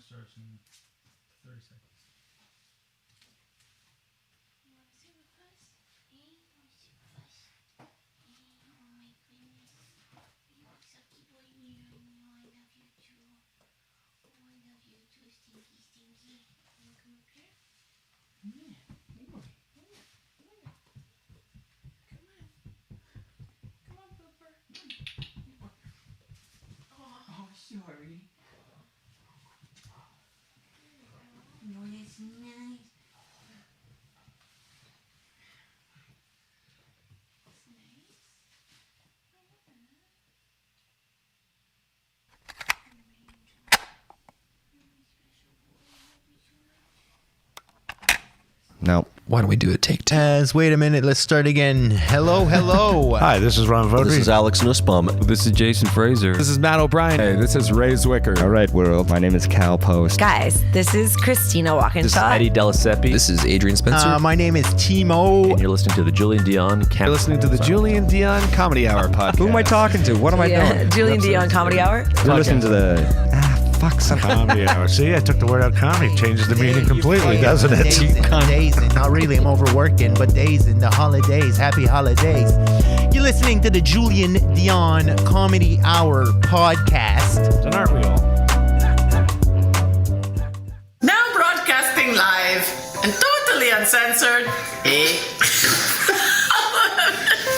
starts in 30 seconds. You want to see the first? You want to see the first? Oh my goodness. You are sucky boy. I love you too. Oh, I love you too, Stinky, Stinky. You want to come up here? Yeah. Hey, boy. Come on. Come on, Pooper. Oh, sorry. No, that's nice. It's nice. No. Why don't we do a take two? Wait a minute. Let's start again. Hello. Hi, this is Ron Vodry. This is Alex Nussbaum. This is Jason Fraser. This is Matt O'Brien. Hey, this is Ray Zwicker. All right, world. My name is Cal Post. Guys, this is Christina Walkinshaw. This is Eddie Delaseppe. This is Adrian Spencer. My name is Timo. And you're listening to the Julien Dionne You're listening to the Julien Dionne Comedy Hour podcast. Who am I talking to? What am I doing? Julien Dionne Comedy Hour. You're listening to the... fuck some... Comedy Hour. See, I took the word out comedy. Changes the meaning completely, doesn't it? Days and not really. I'm overworking, but days in the holidays. Happy holidays. You're listening to the Julien Dionne Comedy Hour podcast. And aren't we all? Now broadcasting live and totally uncensored,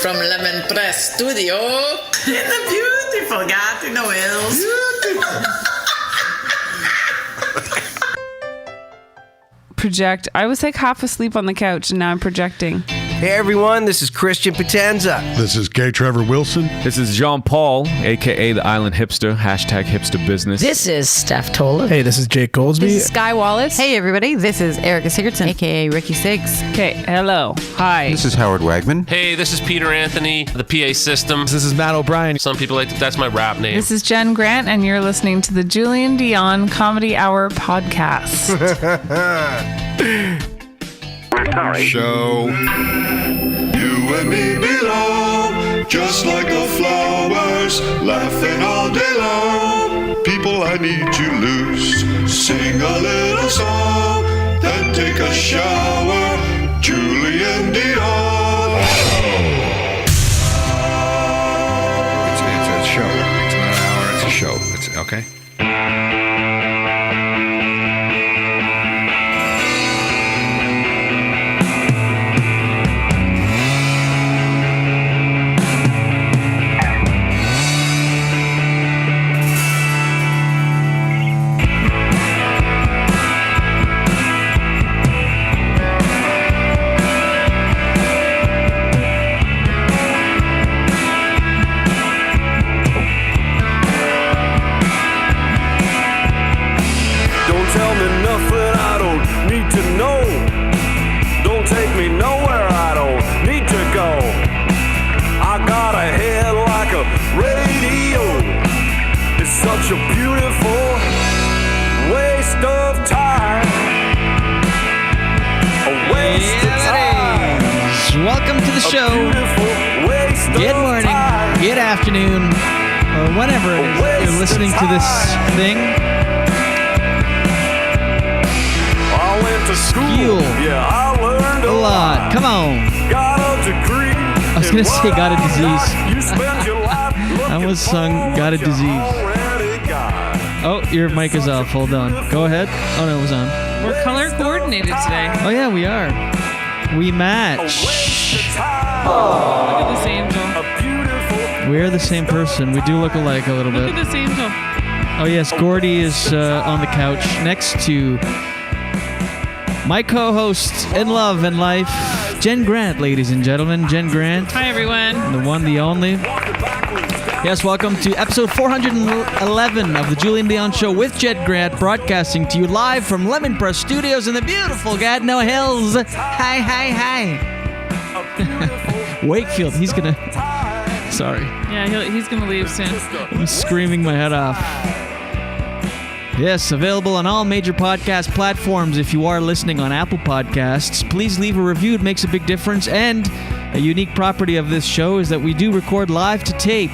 from Lemon Press Studio in the beautiful Gatineau Hills. Project. I was like half asleep on the couch and now I'm projecting. Hey everyone, this is Christian Potenza. This is Gay Trevor Wilson. This is Jean Paul, a.k.a. the Island Hipster, #hipsterbusiness. This is Steph Tola. Hey, this is Jake Goldsby. This is Sky Wallace. Hey everybody, this is Erica Sigurdsson, aka Ricky Siggs. Okay, hello. Hi. This is Howard Wagman. Hey, this is Peter Anthony, the PA system. This is Matt O'Brien. Some people like that's my rap name. This is Jen Grant and you're listening to the Julien Dionne Comedy Hour podcast. Show. You and me belong, just like the flowers, laughing all day long. People, I need you loose. Sing a little song, then take a shower. Julien Dionne. It's a show. It's not an hour. It's a show. It's okay. Such a beautiful waste of time. A waste of time. Welcome to the show. Good morning, good afternoon, or whenever it is you're listening to this thing. I went to school. Yeah, I learned a lot. Come on. Got a degree. I was gonna say got a disease. You spent your life I almost sung got a disease. Oh, your mic is off. Hold on. Go ahead. Oh, no, it was on. We're color coordinated today. Oh, yeah, we are. We match. Look at this angel. We're the same person. We do look alike a little bit. Look at this angel. Oh, yes, Gordy is on the couch next to my co-host in love and life, Jen Grant, ladies and gentlemen. Jen Grant. Hi, everyone. The one, the only. Yes, welcome to episode 411 of the Julien Dionne Show with Jen Grant, broadcasting to you live from Lemon Press Studios in the beautiful Gatineau Hills. Hi, hi, hi. Wakefield, he's gonna... Sorry. Yeah, he's gonna leave soon. I'm screaming my head off. Yes, available on all major podcast platforms. If you are listening on Apple Podcasts, please leave a review. It makes a big difference. And a unique property of this show is that we do record live to tape.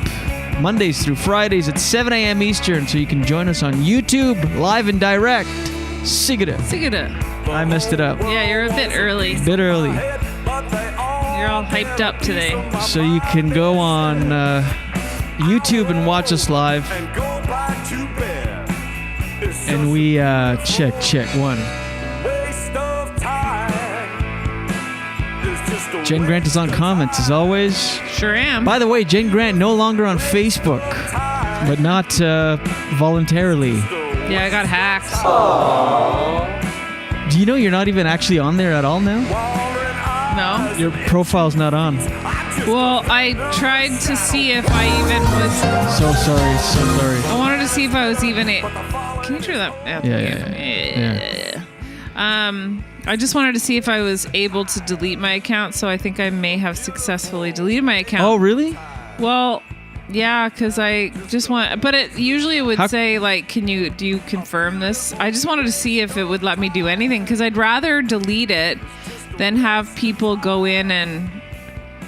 Mondays through Fridays at 7 a.m. Eastern, so you can join us on YouTube, live and direct. Sigida. I messed it up. Yeah, you're a bit early. Bit early. You're all hyped up today. So you can go on YouTube and watch us live. And we check one. Jen Grant is on comments as always. Sure am. By the way, Jen Grant no longer on Facebook, but not voluntarily. Yeah, I got hacked. Do you know you're not even actually on there at all now? No. Your profile's not on. Well, I tried to see if I even was... So sorry. I wanted to see if I was even... Can you turn that... Yeah. I just wanted to see if I was able to delete my account, so I think I may have successfully deleted my account. Oh, really? Well, yeah, because I just want... But it would say, like, do you confirm this? I just wanted to see if it would let me do anything, because I'd rather delete it than have people go in and...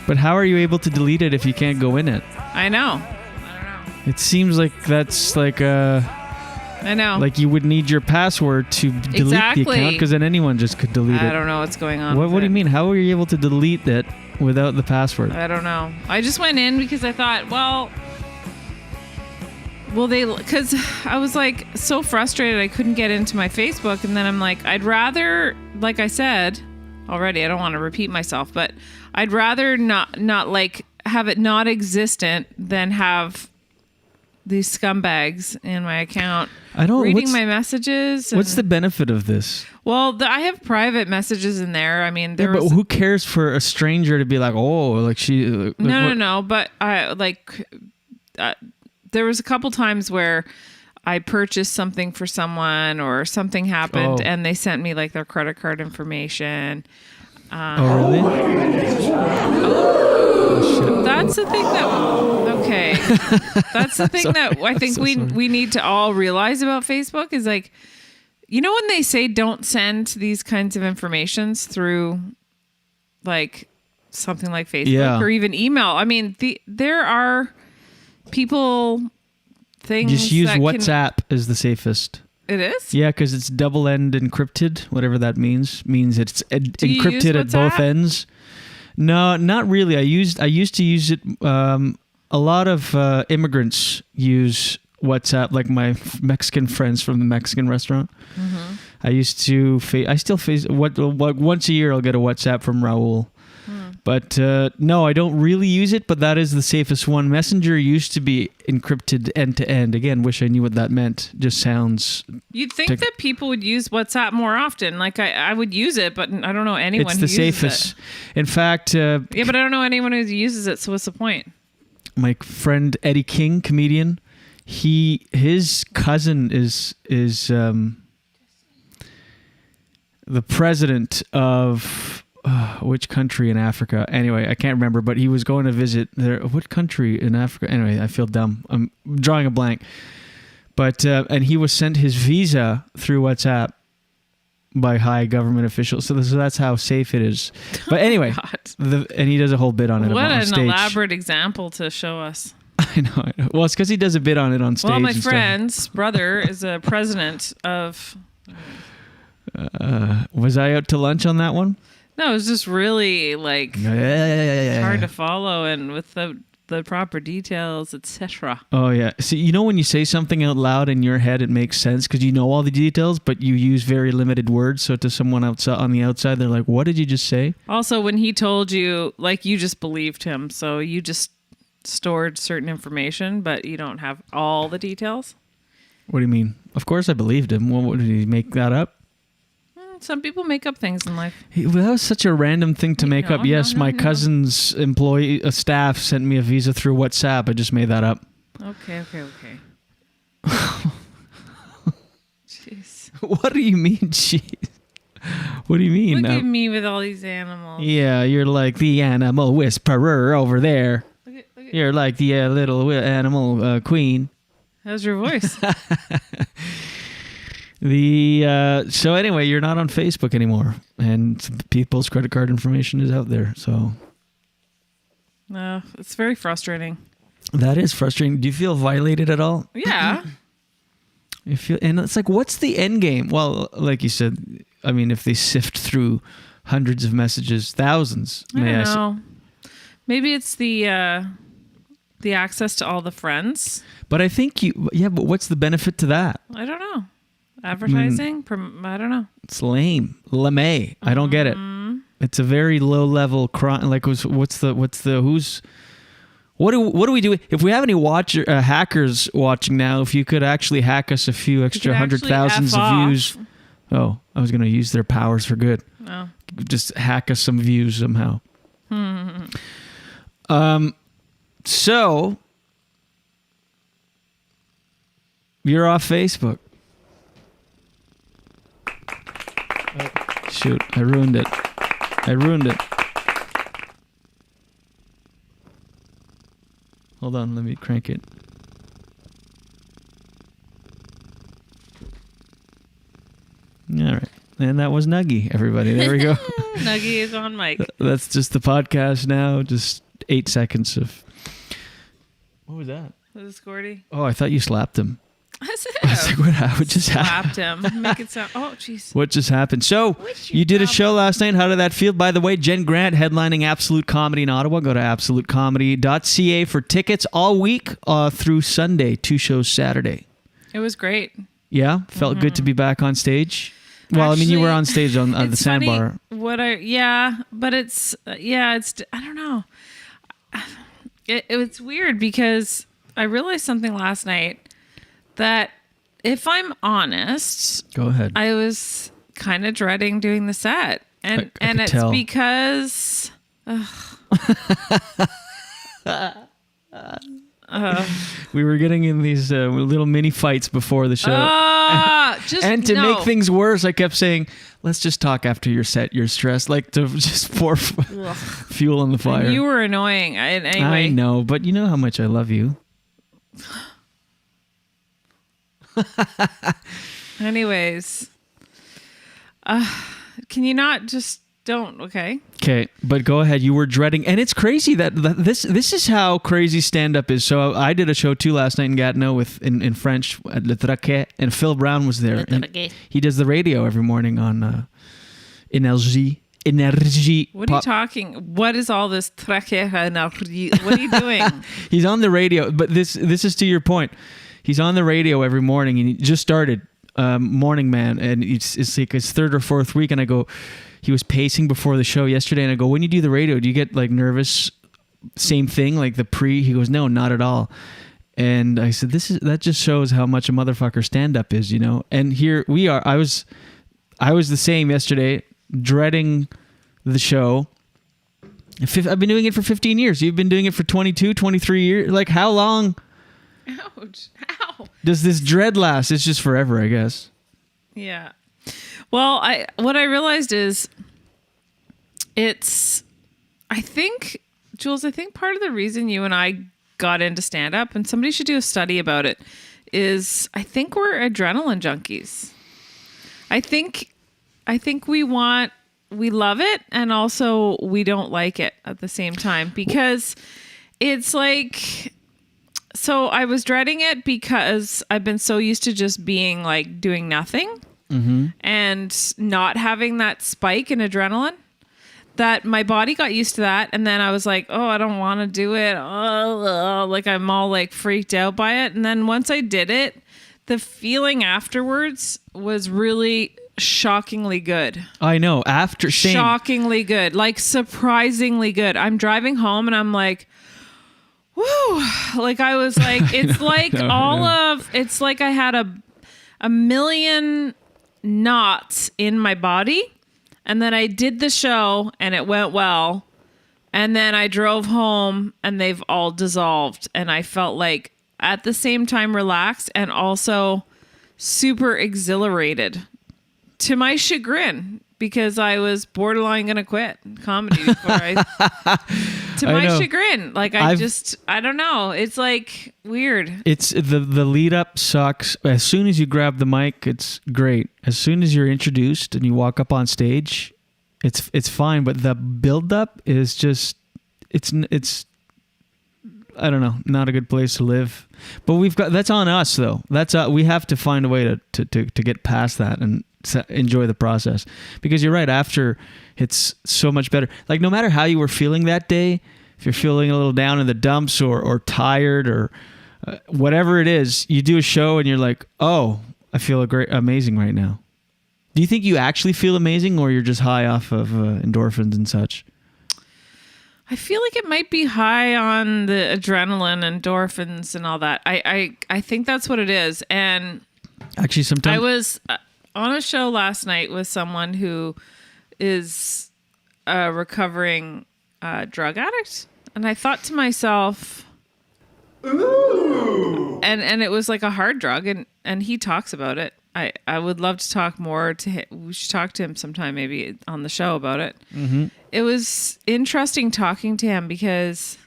But how are you able to delete it if you can't go in it? I know. It seems like that's like I know. Like you would need your password to delete the account, because then anyone just could delete it. I don't know what's going on. What do you mean? How are you able to delete it without the password? I don't know. I just went in because I thought, because I was like so frustrated I couldn't get into my Facebook, and then I'm like, I'd rather, like I said already, I don't want to repeat myself, but I'd rather not like have it not existent than have these scumbags in my account reading my messages. What's the benefit of this? Well, I have private messages in there. I mean, but who cares for a stranger to be like, oh, like she... Like, no. But there was a couple times where I purchased something for someone or something happened and they sent me like their credit card information. Oh, really? That's the thing that... Okay. That's the thing that I think we need to all realize about Facebook is like, you know when they say don't send these kinds of informations through like something like Facebook or even email. I mean, there are people, things just use WhatsApp as the safest. It is? Yeah, because it's double-end encrypted, whatever that means. Means it's encrypted at both ends. No, not really. I used to use it. A lot of immigrants use WhatsApp, like my Mexican friends from the Mexican restaurant. Mm-hmm. I used to I still face once a year I'll get a WhatsApp from Raul. But no, I don't really use it, but that is the safest one. Messenger used to be encrypted end to end. Again, wish I knew what that meant. Just sounds... You'd think that people would use WhatsApp more often. Like I would use it, but I don't know anyone who uses it. It's the safest. In fact... yeah, but I don't know anyone who uses it, so what's the point? My friend Eddie King, comedian, his cousin is the president of... which country in Africa? Anyway, I can't remember, but he was going to visit there. What country in Africa? Anyway, I feel dumb. I'm drawing a blank. But, and he was sent his visa through WhatsApp by high government officials. So that's how safe it is. But anyway, and he does a whole bit on it. What on an stage. Elaborate example to show us. I know. Well, it's because he does a bit on it on stage. Well, my friend's brother is a president of... was I out to lunch on that one? No, it was just really like hard to follow and with the proper details, etc. Oh yeah. See, you know when you say something out loud in your head, it makes sense because you know all the details, but you use very limited words. So to someone outside on the outside, they're like, "What did you just say?" Also, when he told you, like you just believed him, so you just stored certain information, but you don't have all the details. What do you mean? Of course, I believed him. What did he make that up? Some people make up things in life. That was such a random thing to make up. Yes, my cousin's staff sent me a visa through WhatsApp. I just made that up. Okay. Jeez. What do you mean, jeez? What do you mean? Look at me with all these animals. Yeah, you're like the animal whisperer over there. Look at you're like the little animal queen. How's your voice? So anyway, you're not on Facebook anymore, and people's credit card information is out there. So, it's very frustrating. That is frustrating. Do you feel violated at all? Yeah. You feel, and it's like, what's the end game? Well, like you said, I mean, if they sift through hundreds of messages, thousands, I don't know. Maybe it's the access to all the friends. But I think but what's the benefit to that? I don't know. Advertising? I don't know. It's lame. Lame. I don't get it. It's a very low level crime. Like, what do we do if we have any hackers watching now? If you could actually hack us a few extra 100,000 of views. Oh, I was going to use their powers for good. Oh. Just hack us some views somehow. So you're off Facebook. Shoot, I ruined it. Hold on, let me crank it. All right. And that was Nuggy, everybody. There we go. Nuggy is on mic. That's just the podcast now. Just 8 seconds of... What was that? Was it Scorty? Oh, I thought you slapped him. I was like, what just happened? Slapped him. Make it sound... Oh, jeez. What just happened? So, you did a show last night. How did that feel? By the way, Jen Grant headlining Absolute Comedy in Ottawa. Go to absolutecomedy.ca for tickets all week through Sunday. 2 shows Saturday. It was great. Yeah? Felt good to be back on stage? Well, I mean, you were on stage on the Sandbar. But it's I don't know. It's weird because I realized something last night that if I'm honest, go ahead. I was kind of dreading doing the set, and it's tell. because we were getting in these little mini fights before the show. And to make things worse, I kept saying, let's just talk after your set. You're stressed. Like, to just pour fuel on the fire. And you were annoying. Anyway. I know, but you know how much I love you. Anyways. Can you not just don't? Okay. Okay, but go ahead. You were dreading, and it's crazy that this is how crazy stand-up is. So I did a show too last night in Gatineau in French at Le Traquet, and Phil Brown was there. And he does the radio every morning on Énergie. What are you talking? What is all this Traquet? What are you doing? He's on the radio, but this is to your point. He's on the radio every morning, and he just started Morning Man, and it's like his 3rd or 4th week, and I go. He was pacing before the show yesterday, and I go, when you do the radio, do you get like nervous? Same thing, like the pre? He goes, no, not at all. And I said, that just shows how much a motherfucker stand-up is, you know? And here we are. I was the same yesterday, dreading the show. I've been doing it for 15 years. You've been doing it for 22, 23 years. Like, how long Ouch. Ow. does this dread last? It's just forever, I guess. Yeah. Well, what I realized is I think part of the reason you and I got into stand-up, and somebody should do a study about it, is I think we're adrenaline junkies. I think we love it, and also we don't like it at the same time, because it's like, so I was dreading it because I've been so used to just being like doing nothing. Mm-hmm. And not having that spike in adrenaline, that my body got used to that, and then I was like, oh, I don't want to do it. Like I'm all like freaked out by it. And then once I did it, the feeling afterwards was really shockingly good. I know. Shockingly good, like surprisingly good. I'm driving home and I'm like, woo! Like I was like, it's like it's like I had a million knots in my body, and then I did the show and it went well, and then I drove home and they've all dissolved, and I felt like at the same time relaxed and also super exhilarated, to my chagrin, because I was borderline gonna quit comedy before to my chagrin. Like I don't know. It's like weird. It's the lead up sucks. As soon as you grab the mic, it's great. As soon as you're introduced and you walk up on stage, it's fine. But the build up is just it's I don't know, not a good place to live. But that's on us though. We have to find a way to get past that and enjoy the process, because you're right, after it's so much better. Like no matter how you were feeling that day, if you're feeling a little down in the dumps or tired or whatever it is, you do a show and you're like, oh, I feel amazing right now. Do you think you actually feel amazing, or you're just high off of endorphins and such? I feel like it might be high on the adrenaline, endorphins, and all that. I think that's what it is. And actually, sometimes I was on a show last night with someone who is a recovering drug addict, and I thought to myself, ooh, and it was like a hard drug, and he talks about it. I would love to talk more to him. We should talk to him sometime, maybe on the show about it. Mm-hmm. It was interesting talking to him, because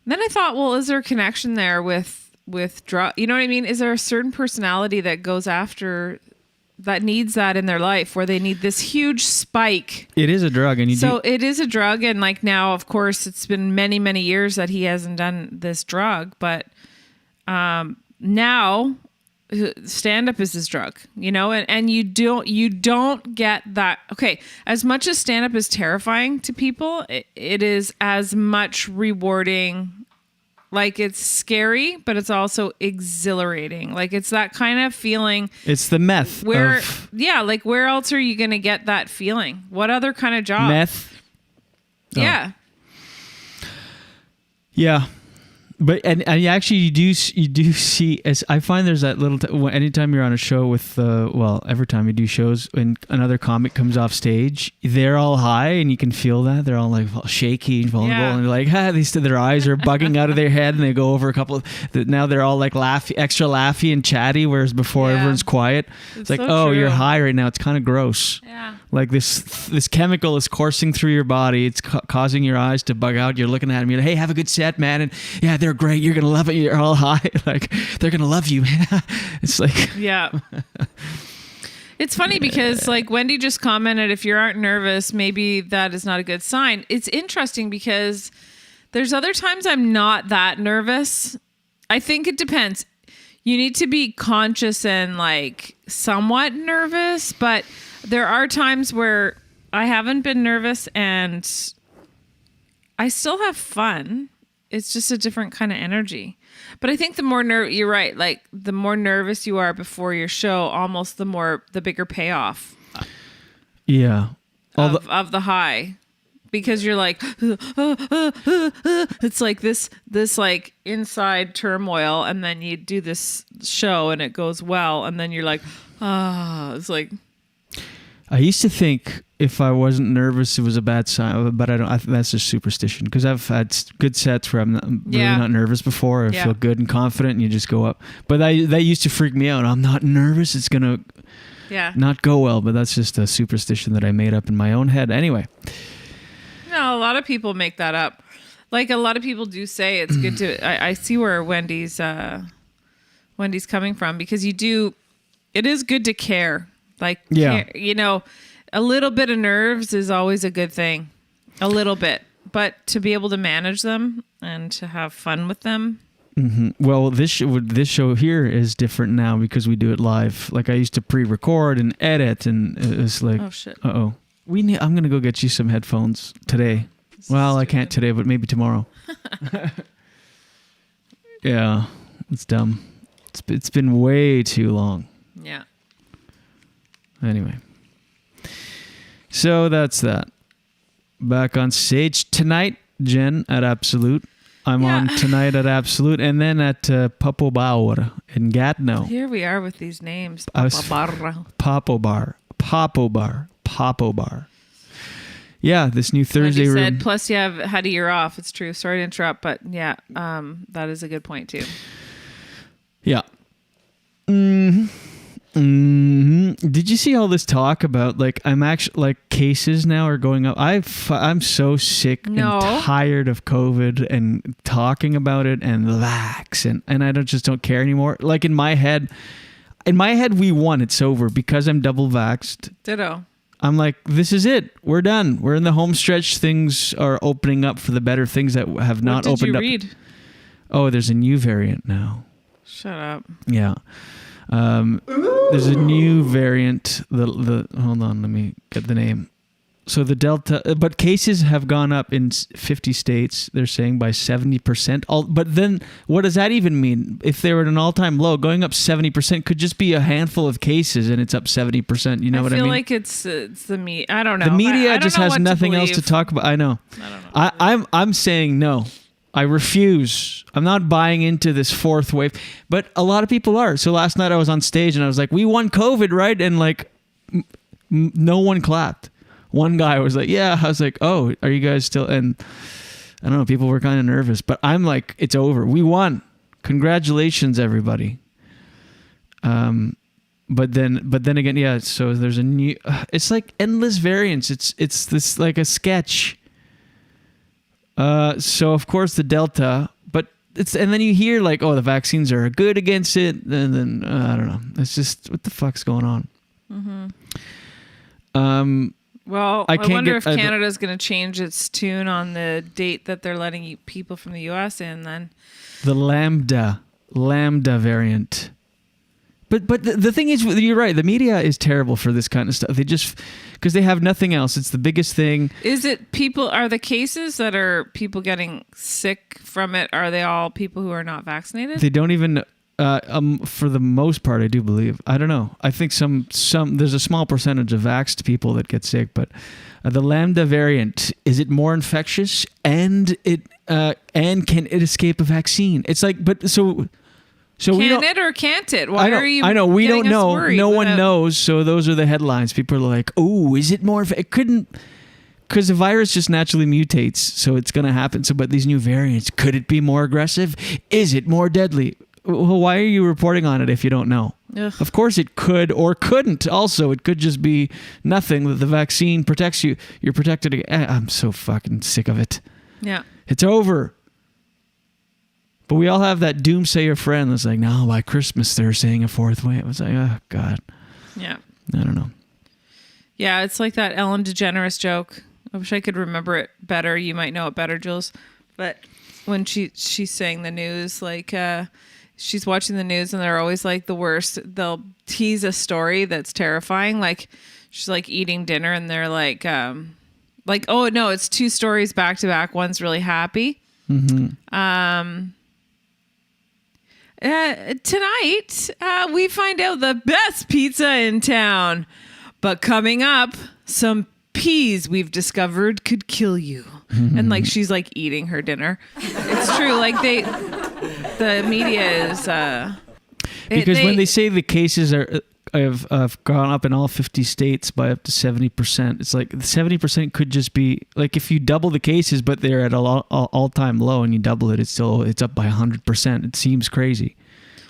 then I thought, well, is there a connection there with drug? You know what I mean? Is there a certain personality that goes after, that needs that in their life, where they need this huge spike? It is a drug, and it is a drug, and like now, of course, it's been many, many years that he hasn't done this drug, but now stand-up is his drug, and you don't get that. Okay, as much as stand-up is terrifying to people, it is as much rewarding. Like, it's scary, but it's also exhilarating. Like, it's that kind of feeling. It's the meth. Where else are you going to get that feeling? What other kind of job? Meth. Yeah. Yeah. But and actually you do see, as I find there's that little anytime you're on a show with every time you do shows and another comic comes off stage, they're all high and you can feel that they're all like shaky and vulnerable, and they're like their eyes are bugging out of their head, and they go over a couple of now they're all like extra laughy and chatty, whereas before everyone's quiet. It's like, so true. You're high right now. It's kind of gross. Yeah. Like this chemical is coursing through your body. It's causing your eyes to bug out. You're looking at them. You're like, hey, have a good set, man. And yeah, they're great. You're gonna love it. You're all high. Like, they're gonna love you. It's like, yeah. It's funny because like Wendy just commented, if you aren't nervous, maybe that is not a good sign. It's interesting because there's other times I'm not that nervous. I think it depends. You need to be conscious and like somewhat nervous, but there are times where I haven't been nervous and I still have fun. It's just a different kind of energy. But I think the more you're right, like the more nervous you are before your show, almost the bigger payoff. Yeah. Of the high. Because you're like, it's like this like inside turmoil, and then you do this show and it goes well, and then you're like, it's like. I used to think if I wasn't nervous, it was a bad sign, but I don't. That's just superstition, because I've had good sets where I'm really not nervous before. I feel good and confident, and you just go up. But that used to freak me out. I'm not nervous. It's gonna not go well. But that's just a superstition that I made up in my own head. Anyway. No, a lot of people make that up. Like a lot of people do say it's good to. I see where Wendy's coming from, because it is good to care. Like, a little bit of nerves is always a good thing. A little bit. But to be able to manage them and to have fun with them. Mm-hmm. Well, this show here is different now because we do it live. Like, I used to pre-record and edit, and it's like, oh, shit. Uh-oh. I'm going to go get you some headphones today. Well, I can't today, but maybe tomorrow. Yeah, it's dumb. It's been way too long. Yeah. Anyway. So that's that. Back on stage tonight, Jen, at Absolute. I'm on tonight at Absolute, and then at Papo Bar in Gatineau. Here we are with these names. Papo Bar. Yeah, this new Thursday room. Said, plus you have had a year off. It's true. Sorry to interrupt, but yeah, that is a good point too. Yeah. Mm-hmm. Mm-hmm. Did you see all this talk about I'm actually like cases now are going up? I'm so sick and tired of COVID and talking about it and lax and I just don't care anymore. Like in my head, we won. It's over because I'm double vaxxed. Ditto. I'm like, this is it. We're done. We're in the home stretch. Things are opening up for the better, things that have not opened up. What did you read? Oh, there's a new variant now. Shut up. Yeah. There's a new variant. Hold on, let me get the name. So the Delta, but cases have gone up in 50 states. They're saying by 70%. But then, what does that even mean? If they were at an all-time low, going up 70% could just be a handful of cases, and it's up 70%. You know what I mean? I feel like it's the media. I don't know. The media I don't just know has what nothing else to believe. talk about. I know. I'm saying no. I refuse. I'm not buying into this fourth wave. But a lot of people are. So last night I was on stage and I was like, "We won COVID, right?" And like, no one clapped. One guy was like, "Yeah." I was like, "Oh, are you guys still?" And I don't know. People were kind of nervous, but I'm like, "It's over. We won. Congratulations, everybody." But then again, yeah. So there's a new. It's like endless variants. It's this like a sketch. So of course the Delta, but and then you hear like, oh, the vaccines are good against it, and then I don't know. It's just what the fuck's going on. Mm-hmm. Well, I wonder if I Canada's going to change its tune on the date that they're letting people from the U.S. in. Then the Lambda variant. But the thing is, you're right. The media is terrible for this kind of stuff. They just because they have nothing else. It's the biggest thing. Is it people? Are the cases that are people getting sick from it? Are they all people who are not vaccinated? They don't even. For the most part, I do believe. I don't know. I think some there's a small percentage of vaxxed people that get sick, but the Lambda variant, is it more infectious and can it escape a vaccine? It's like, but so we don't. Can it or can't it? Why are you? I know we don't getting us know. worried No one without- knows. So those are the headlines. People are like, "Oh, is it more?" It couldn't. Because the virus just naturally mutates, so it's going to happen. So, but these new variants, could it be more aggressive? Is it more deadly? Well, why are you reporting on it if you don't know? Ugh. Of course it could or couldn't. Also, it could just be nothing. That the vaccine protects you. You're protected. I'm so fucking sick of it. Yeah. It's over. But we all have that doomsayer friend that's like, no, by Christmas they're saying a fourth wave. It's like, oh, God. Yeah. I don't know. Yeah, it's like that Ellen DeGeneres joke. I wish I could remember it better. You might know it better, Jules. But when she's saying the news, like she's watching the news and they're always like the worst. They'll tease a story that's terrifying. Like she's like eating dinner and they're like, oh no, it's two stories back to back. One's really happy. Mm-hmm. Tonight, we find out the best pizza in town. But coming up, some peas we've discovered could kill you. And like she's like eating her dinner. It's true. Like the media is because when they say the cases have gone up in all 50 states by up to 70%, it's like 70% could just be like if you double the cases, but they're at an all-time low, and you double it, it's up by 100%. It seems crazy.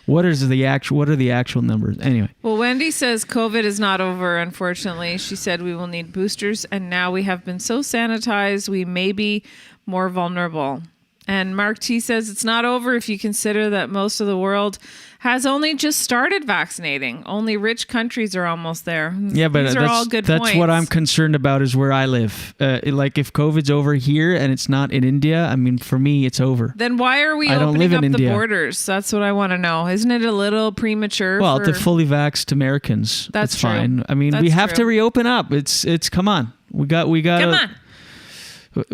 What are the actual numbers? Anyway. Well, Wendy says COVID is not over, unfortunately. She said we will need boosters, and now we have been so sanitized, we may be more vulnerable. And Mark T says it's not over if you consider that most of the world has only just started vaccinating. Only rich countries are almost there. Yeah, but these are all good that's points. what I'm concerned about is where I live. Like if COVID's over here and it's not in India, I mean, for me, it's over. Then why are we I don't opening live up in the India. borders? That's what I want to know. Isn't it a little premature? Well, for... to fully vaxxed Americans, That's true. fine. I mean, That's we have true. to reopen up. It's come on. We got Come on.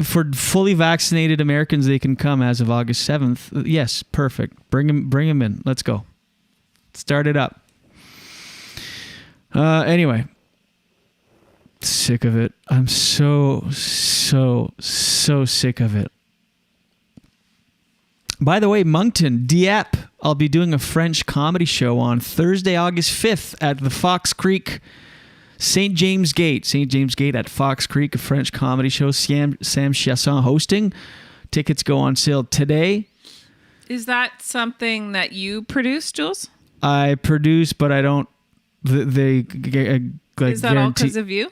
For fully vaccinated Americans, they can come as of August 7th. Yes, perfect. Bring them in. Let's go. Start it up. Anyway, sick of it. I'm so sick of it. By the way, Moncton, Dieppe, I'll be doing a French comedy show on Thursday, August 5th at the Fox Creek St. James Gate at Fox Creek, a French comedy show. Sam Chasson hosting. Tickets go on sale today. Is that something that you produced, Jules? I produce, but I don't. They like Is that all because of you?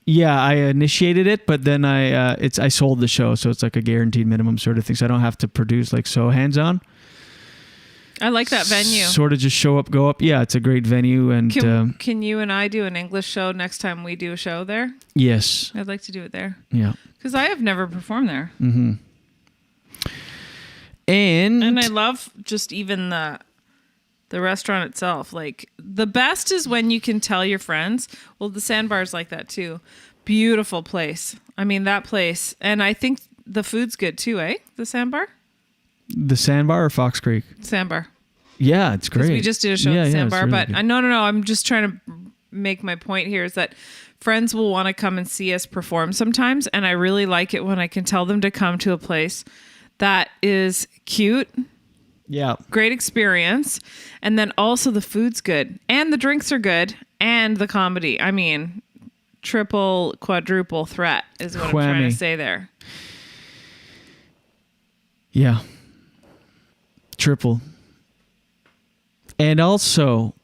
Yeah, I initiated it, but then I sold the show, so it's like a guaranteed minimum sort of thing. So I don't have to produce like so hands on. I like that venue. Sort of just show up, go up. Yeah, it's a great venue, and Can you and I do an English show next time we do a show there? yes, I'd like to do it there. yeah. Because I have never performed there. Mm-hmm. And I love just even the restaurant itself. Like, the best is when you can tell your friends. Well, the Sandbar's like that too. Beautiful place. I mean, that place. And I think the food's good too, eh? The Sandbar? The Sandbar or Fox Creek? Sandbar. Yeah, it's great. We just did a show at the Sandbar. Really but good. no. I'm just trying to make my point here is that friends will want to come and see us perform sometimes. And I really like it when I can tell them to come to a place that is cute. Yeah. Great experience. And then also the food's good. And the drinks are good. And the comedy. I mean, triple, quadruple threat is what I'm trying to say there. Yeah. Triple. And also,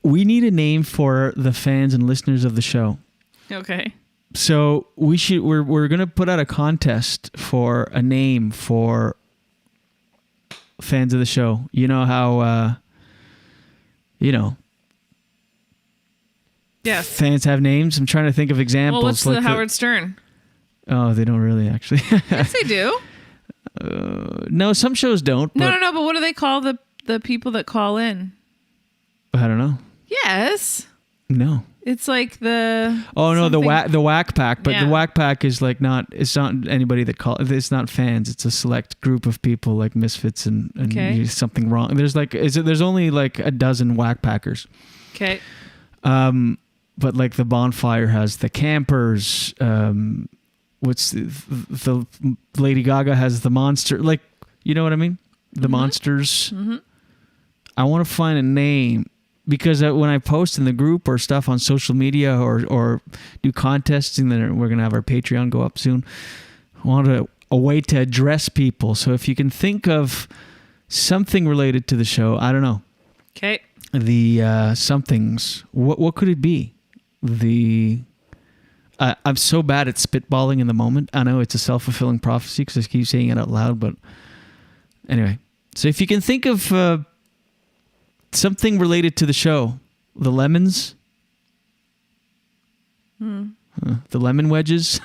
we need a name for the fans and listeners of the show. Okay. So we're gonna put out a contest for a name for fans of the show. You know how Yes. fans have names. I'm trying to think of examples. Well, what's the Howard Stern? Oh, they don't really actually. Yes, they do. No, some shows don't. But No. But what do they call the people that call in? I don't know. Yes. No. It's like the. Oh no, the whack pack, but Yeah. the whack pack is like not. It's not anybody that call. It's not fans. It's a select group of people like misfits and Okay. something wrong. There's like there's only like a dozen whack packers. Okay. But like the bonfire has the campers. What's the Lady Gaga has the monster. Like, you know what I mean? The monsters. Mm-hmm. I want to find a name. Because when I post in the group or stuff on social media or do contests, and then we're going to have our Patreon go up soon, I want a way to address people. So if you can think of something related to the show, I don't know. Okay. The somethings. What could it be? I'm so bad at spitballing in the moment. I know it's a self-fulfilling prophecy because I keep saying it out loud. But anyway, so if you can think of... something related to the show. The lemons. The lemon wedges.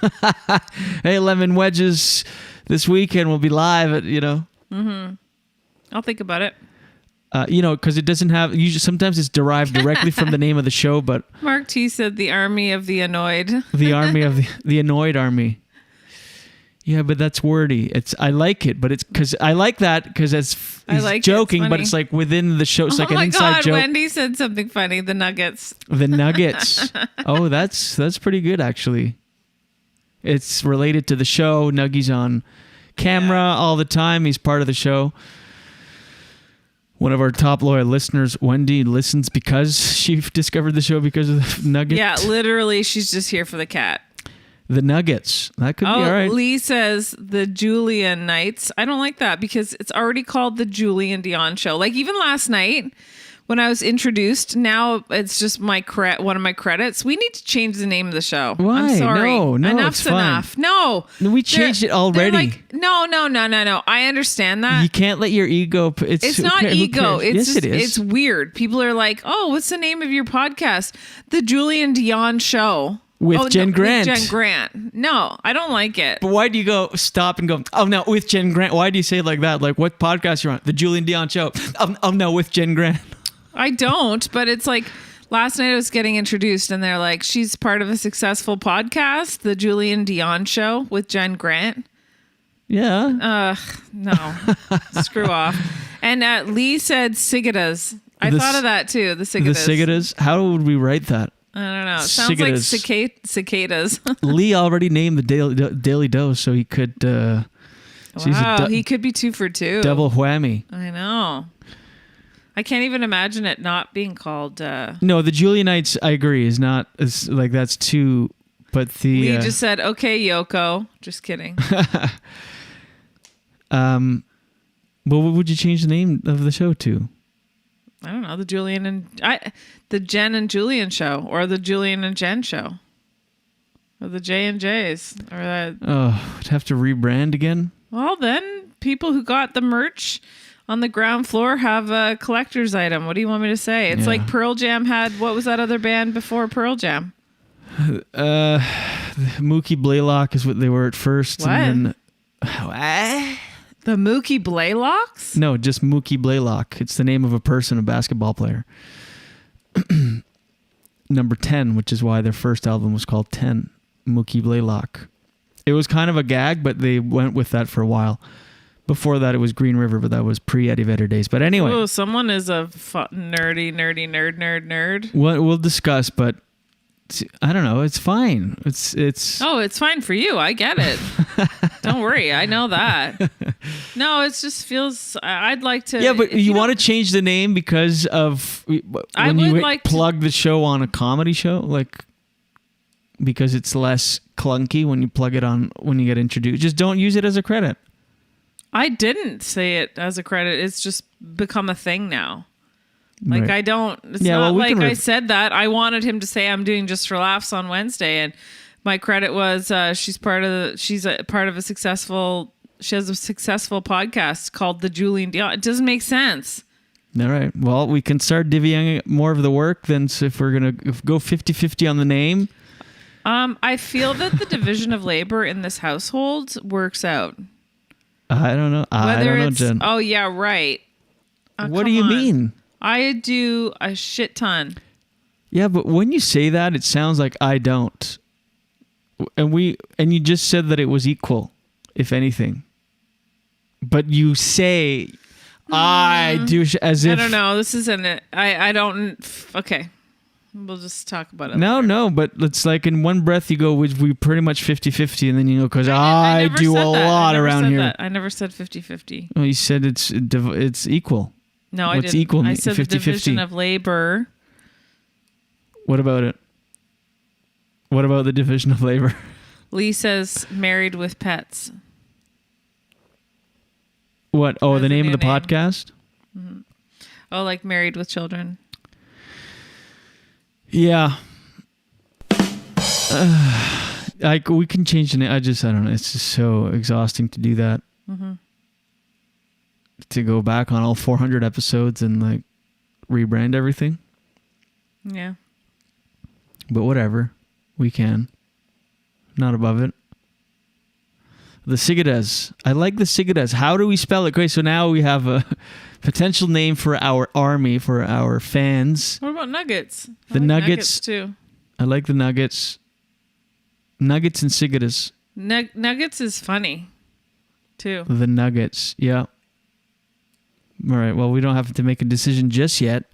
Hey, lemon wedges. This weekend we'll be live at, Mm-hmm. I'll think about it. Because it doesn't have... Usually, sometimes it's derived directly from the name of the show, but... Mark T said the army of the annoyed. The army of the annoyed army. Yeah, but that's wordy. I like it, but it's because I like that because he's joking, but it's like within the show. It's like an inside joke. Wendy said something funny. The Nuggets. The Nuggets. Oh, that's pretty good actually. It's related to the show. Nuggy's on camera all the time. He's part of the show. One of our top loyal listeners, Wendy, listens because she discovered the show because of the Nuggets. Yeah, literally, she's just here for the cat. The Nuggets. That could be all right. Lee says the Julien nights. I don't like that because it's already called the Julien Dionne show. Like even last night when I was introduced, now it's just one of my credits. We need to change the name of the show. Why? I'm sorry. No, Enough's it's fine. enough. No. We changed it already. No. I understand that. You can't let your ego... It's not ego. Yes, it is. It's weird. People are like, oh, what's the name of your podcast? The Julien Dionne Show. With Jen Grant. With Jen Grant. No, I don't like it. But why do you go stop and go, oh no, with Jen Grant? Why do you say it like that? Like what podcast you're on? The Julien Dionne Show. Oh no, with Jen Grant. I don't, but it's like last night I was getting introduced and they're like, she's part of a successful podcast, the Julien Dionne Show with Jen Grant. Yeah. No. Screw off. And Lee said cigadas. I thought of that too, the cigadas. The cigadas? How would we write that? I don't know. It sounds like cicadas. Lee already named the Daily Dose, so he could... wow, he could be 2 for 2. Double whammy. I know. I can't even imagine it not being called... No, the Julianites, I agree, is not... It's like that's too... But the... Lee just said, okay, Yoko. Just kidding. Well, what would you change the name of the show to? I don't know, the Jen and Julien show, or the Julien and Jen show, or the J&J's, or that. Oh, I'd have to rebrand again. Well, then people who got the merch on the ground floor have a collector's item. What do you want me to say? It's like Pearl Jam had. What was that other band before Pearl Jam? Mookie Blaylock is what they were at first. What? And then, The Mookie Blaylocks? No, just Mookie Blaylock. It's the name of a person, a basketball player. Number 10, which is why their first album was called 10, Mookie Blaylock. It was kind of a gag, but they went with that for a while. Before that, it was Green River, but that was pre-Eddie Vedder days. But anyway. Oh, someone is a nerd. We'll discuss, but I don't know. It's fine. It's. Oh, it's fine for you. I get it. Don't worry. I know that. No, it just feels. I'd like to. Yeah, but you want to change the name because of when you plug the show on a comedy show, like because it's less clunky when you plug it on when you get introduced. Just don't use it as a credit. I didn't say it as a credit. It's just become a thing now. Like Right. I don't. It's Yeah, not well, we like can I said that. I wanted him to say I'm doing Just for Laughs on Wednesday, and my credit was she's part of a successful. She has a successful podcast called The Julien Dionne. It doesn't make sense. All right. Well, we can start divvying more of the work. Then, so if we're gonna go 50-50 on the name. I feel that the division of labor in this household works out. I don't know. I don't know, Jen. Oh yeah, right. What do you mean? I do a shit ton. Yeah, but when you say that, it sounds like I don't. And you just said that it was equal, if anything. But you say I do as if I don't know. This isn't it. I don't. Okay, we'll just talk about it. No, but it's like in one breath you go, we pretty much 50-50, and then you go, because I never do said a that. lot I never around said here. that. I never said 50-50. Well, you said it's equal. No, I What's didn't. equal? I said 50-50. the division of labor. What about it? What about the division of labor? Lee says married with pets. What? Oh, That's the a name new of the name. podcast? Mm-hmm. Oh, like married with children. Yeah. Like we can change the name. I don't know. It's just so exhausting to do that. Mm-hmm. To go back on all 400 episodes and like rebrand everything. Yeah. But whatever. We can. Not above it. The Sigades. I like the Sigades. How do we spell it? Okay, so now we have a potential name for our army, for our fans. What about nuggets? The I like Nuggets too. I like the Nuggets. Nuggets and Sigades. Nuggets is funny too. The Nuggets. Yeah. All right. Well, we don't have to make a decision just yet.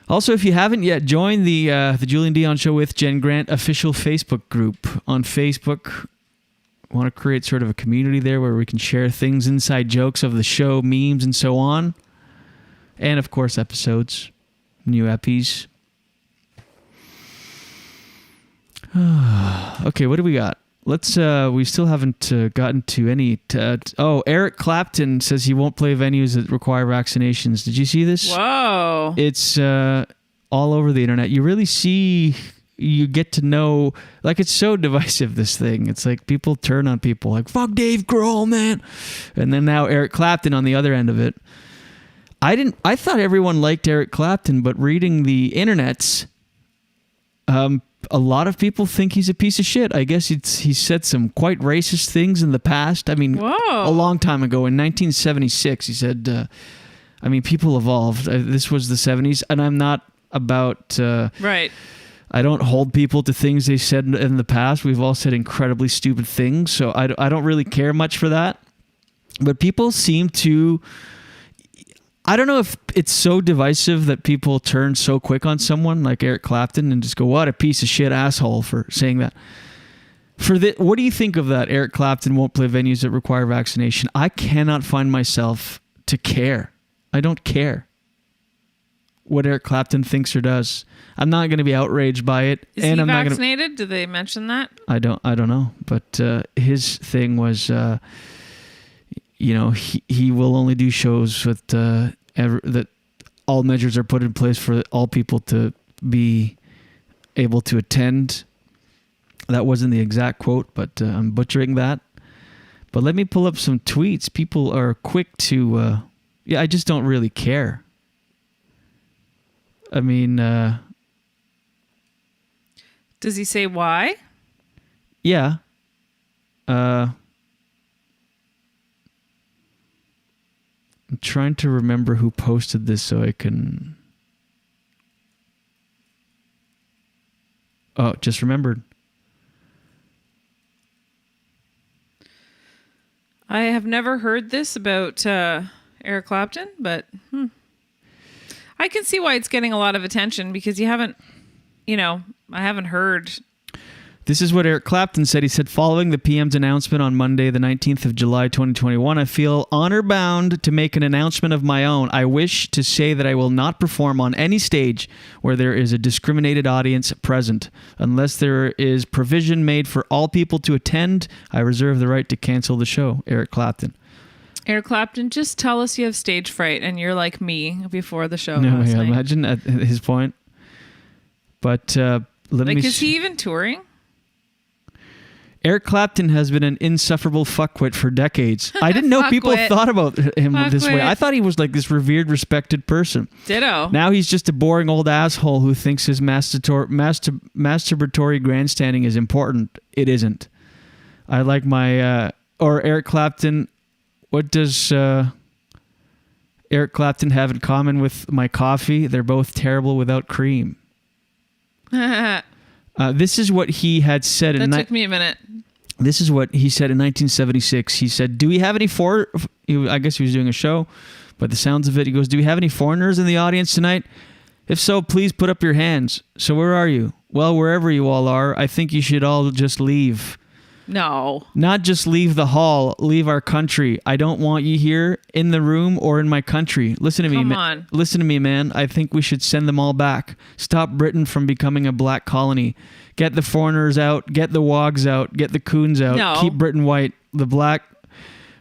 Also, if you haven't yet, join the Julien Dionne Show with Jen Grant official Facebook group on Facebook. Want to create sort of a community there where we can share things, inside jokes of the show, memes, and so on. And, of course, episodes, new epis. Okay, what do we got? Let's. We still haven't gotten to any. Eric Clapton says he won't play venues that require vaccinations. Did you see this? Whoa! It's all over the internet. You really see. You get to know. Like it's so divisive. This thing. It's like people turn on people. Like fuck Dave Grohl, man. And then now Eric Clapton on the other end of it. I thought everyone liked Eric Clapton, but reading the internets, a lot of people think he's a piece of shit. I guess he said some quite racist things in the past. I mean, a long time ago in 1976, he said, people evolved. This was the 70s, and I'm not about... right. I don't hold people to things they said in the past. We've all said incredibly stupid things, so I don't really care much for that. But people seem to... I don't know if it's so divisive that people turn so quick on someone like Eric Clapton and just go, what a piece of shit asshole for saying that. What do you think of that? Eric Clapton won't play venues that require vaccination. I cannot find myself to care. I don't care what Eric Clapton thinks or does. I'm not going to be outraged by it. Is he vaccinated? Did they mention that? I don't know. But his thing was... he will only do shows with that all measures are put in place for all people to be able to attend. That wasn't the exact quote, but I'm butchering that. But let me pull up some tweets. People are quick to... I just don't really care. I mean... Does he say why? Yeah. I'm trying to remember who posted this so I can... Oh, just remembered. I have never heard this about Eric Clapton, but I can see why it's getting a lot of attention because I haven't heard. This is what Eric Clapton said. He said, following the PM's announcement on Monday, the 19th of July, 2021, I feel honor-bound to make an announcement of my own. I wish to say that I will not perform on any stage where there is a discriminated audience present. Unless there is provision made for all people to attend, I reserve the right to cancel the show. Eric Clapton. Eric Clapton, just tell us you have stage fright and you're like me before the show. No, yeah, imagine at his point. But is he even touring? Eric Clapton has been an insufferable fuckwit for decades. I didn't know people thought about him this way. I thought he was like this revered, respected person. Ditto. Now he's just a boring old asshole who thinks his masturbatory grandstanding is important. It isn't. I like my... or Eric Clapton... What does Eric Clapton have in common with my coffee? They're both terrible without cream. This is what he had said. That took me a minute. This is what he said in 1976. He said, do we have any I guess he was doing a show, but the sounds of it, he goes, do we have any foreigners in the audience tonight? If so, please put up your hands. So where are you? Well, wherever you all are, I think you should all just leave. No. Not just leave the hall, leave our country. I don't want you here in the room or in my country. Listen to me, man. Listen to me, man. I think we should send them all back. Stop Britain from becoming a black colony. Get the foreigners out. Get the wogs out. Get the coons out. No. Keep Britain white. The black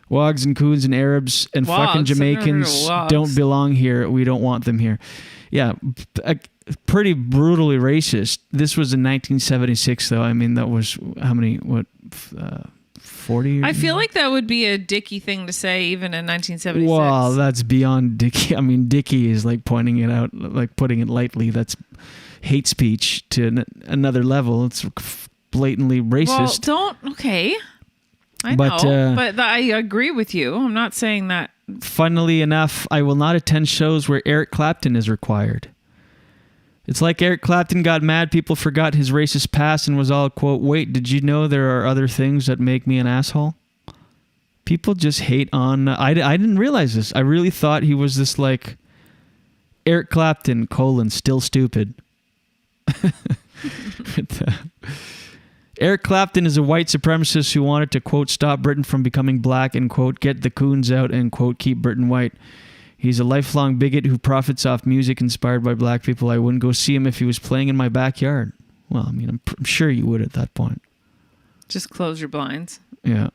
wogs and coons and Arabs and fucking Jamaicans don't belong here. We don't want them here. Yeah, pretty brutally racist. This was in 1976, though. I mean, that was how many? 40 years? I feel like that would be a dicky thing to say even in 1976. Well, that's beyond dicky. I mean, dicky is like pointing it out, like putting it lightly. That's hate speech to another level. It's blatantly racist. Well, okay. I know, but I agree with you. I'm not saying that. Funnily enough, I will not attend shows where Eric Clapton is required. It's like Eric Clapton got mad people forgot his racist past and was all, quote, wait, did you know there are other things that make me an asshole? People just hate on... I didn't realize this. I really thought he was this, like, Eric Clapton, still stupid. Eric Clapton is a white supremacist who wanted to, quote, stop Britain from becoming black and, quote, get the coons out and, quote, keep Britain white. He's a lifelong bigot who profits off music inspired by black people. I wouldn't go see him if he was playing in my backyard. Well, I mean, I'm sure you would at that point. Just close your blinds. Yeah.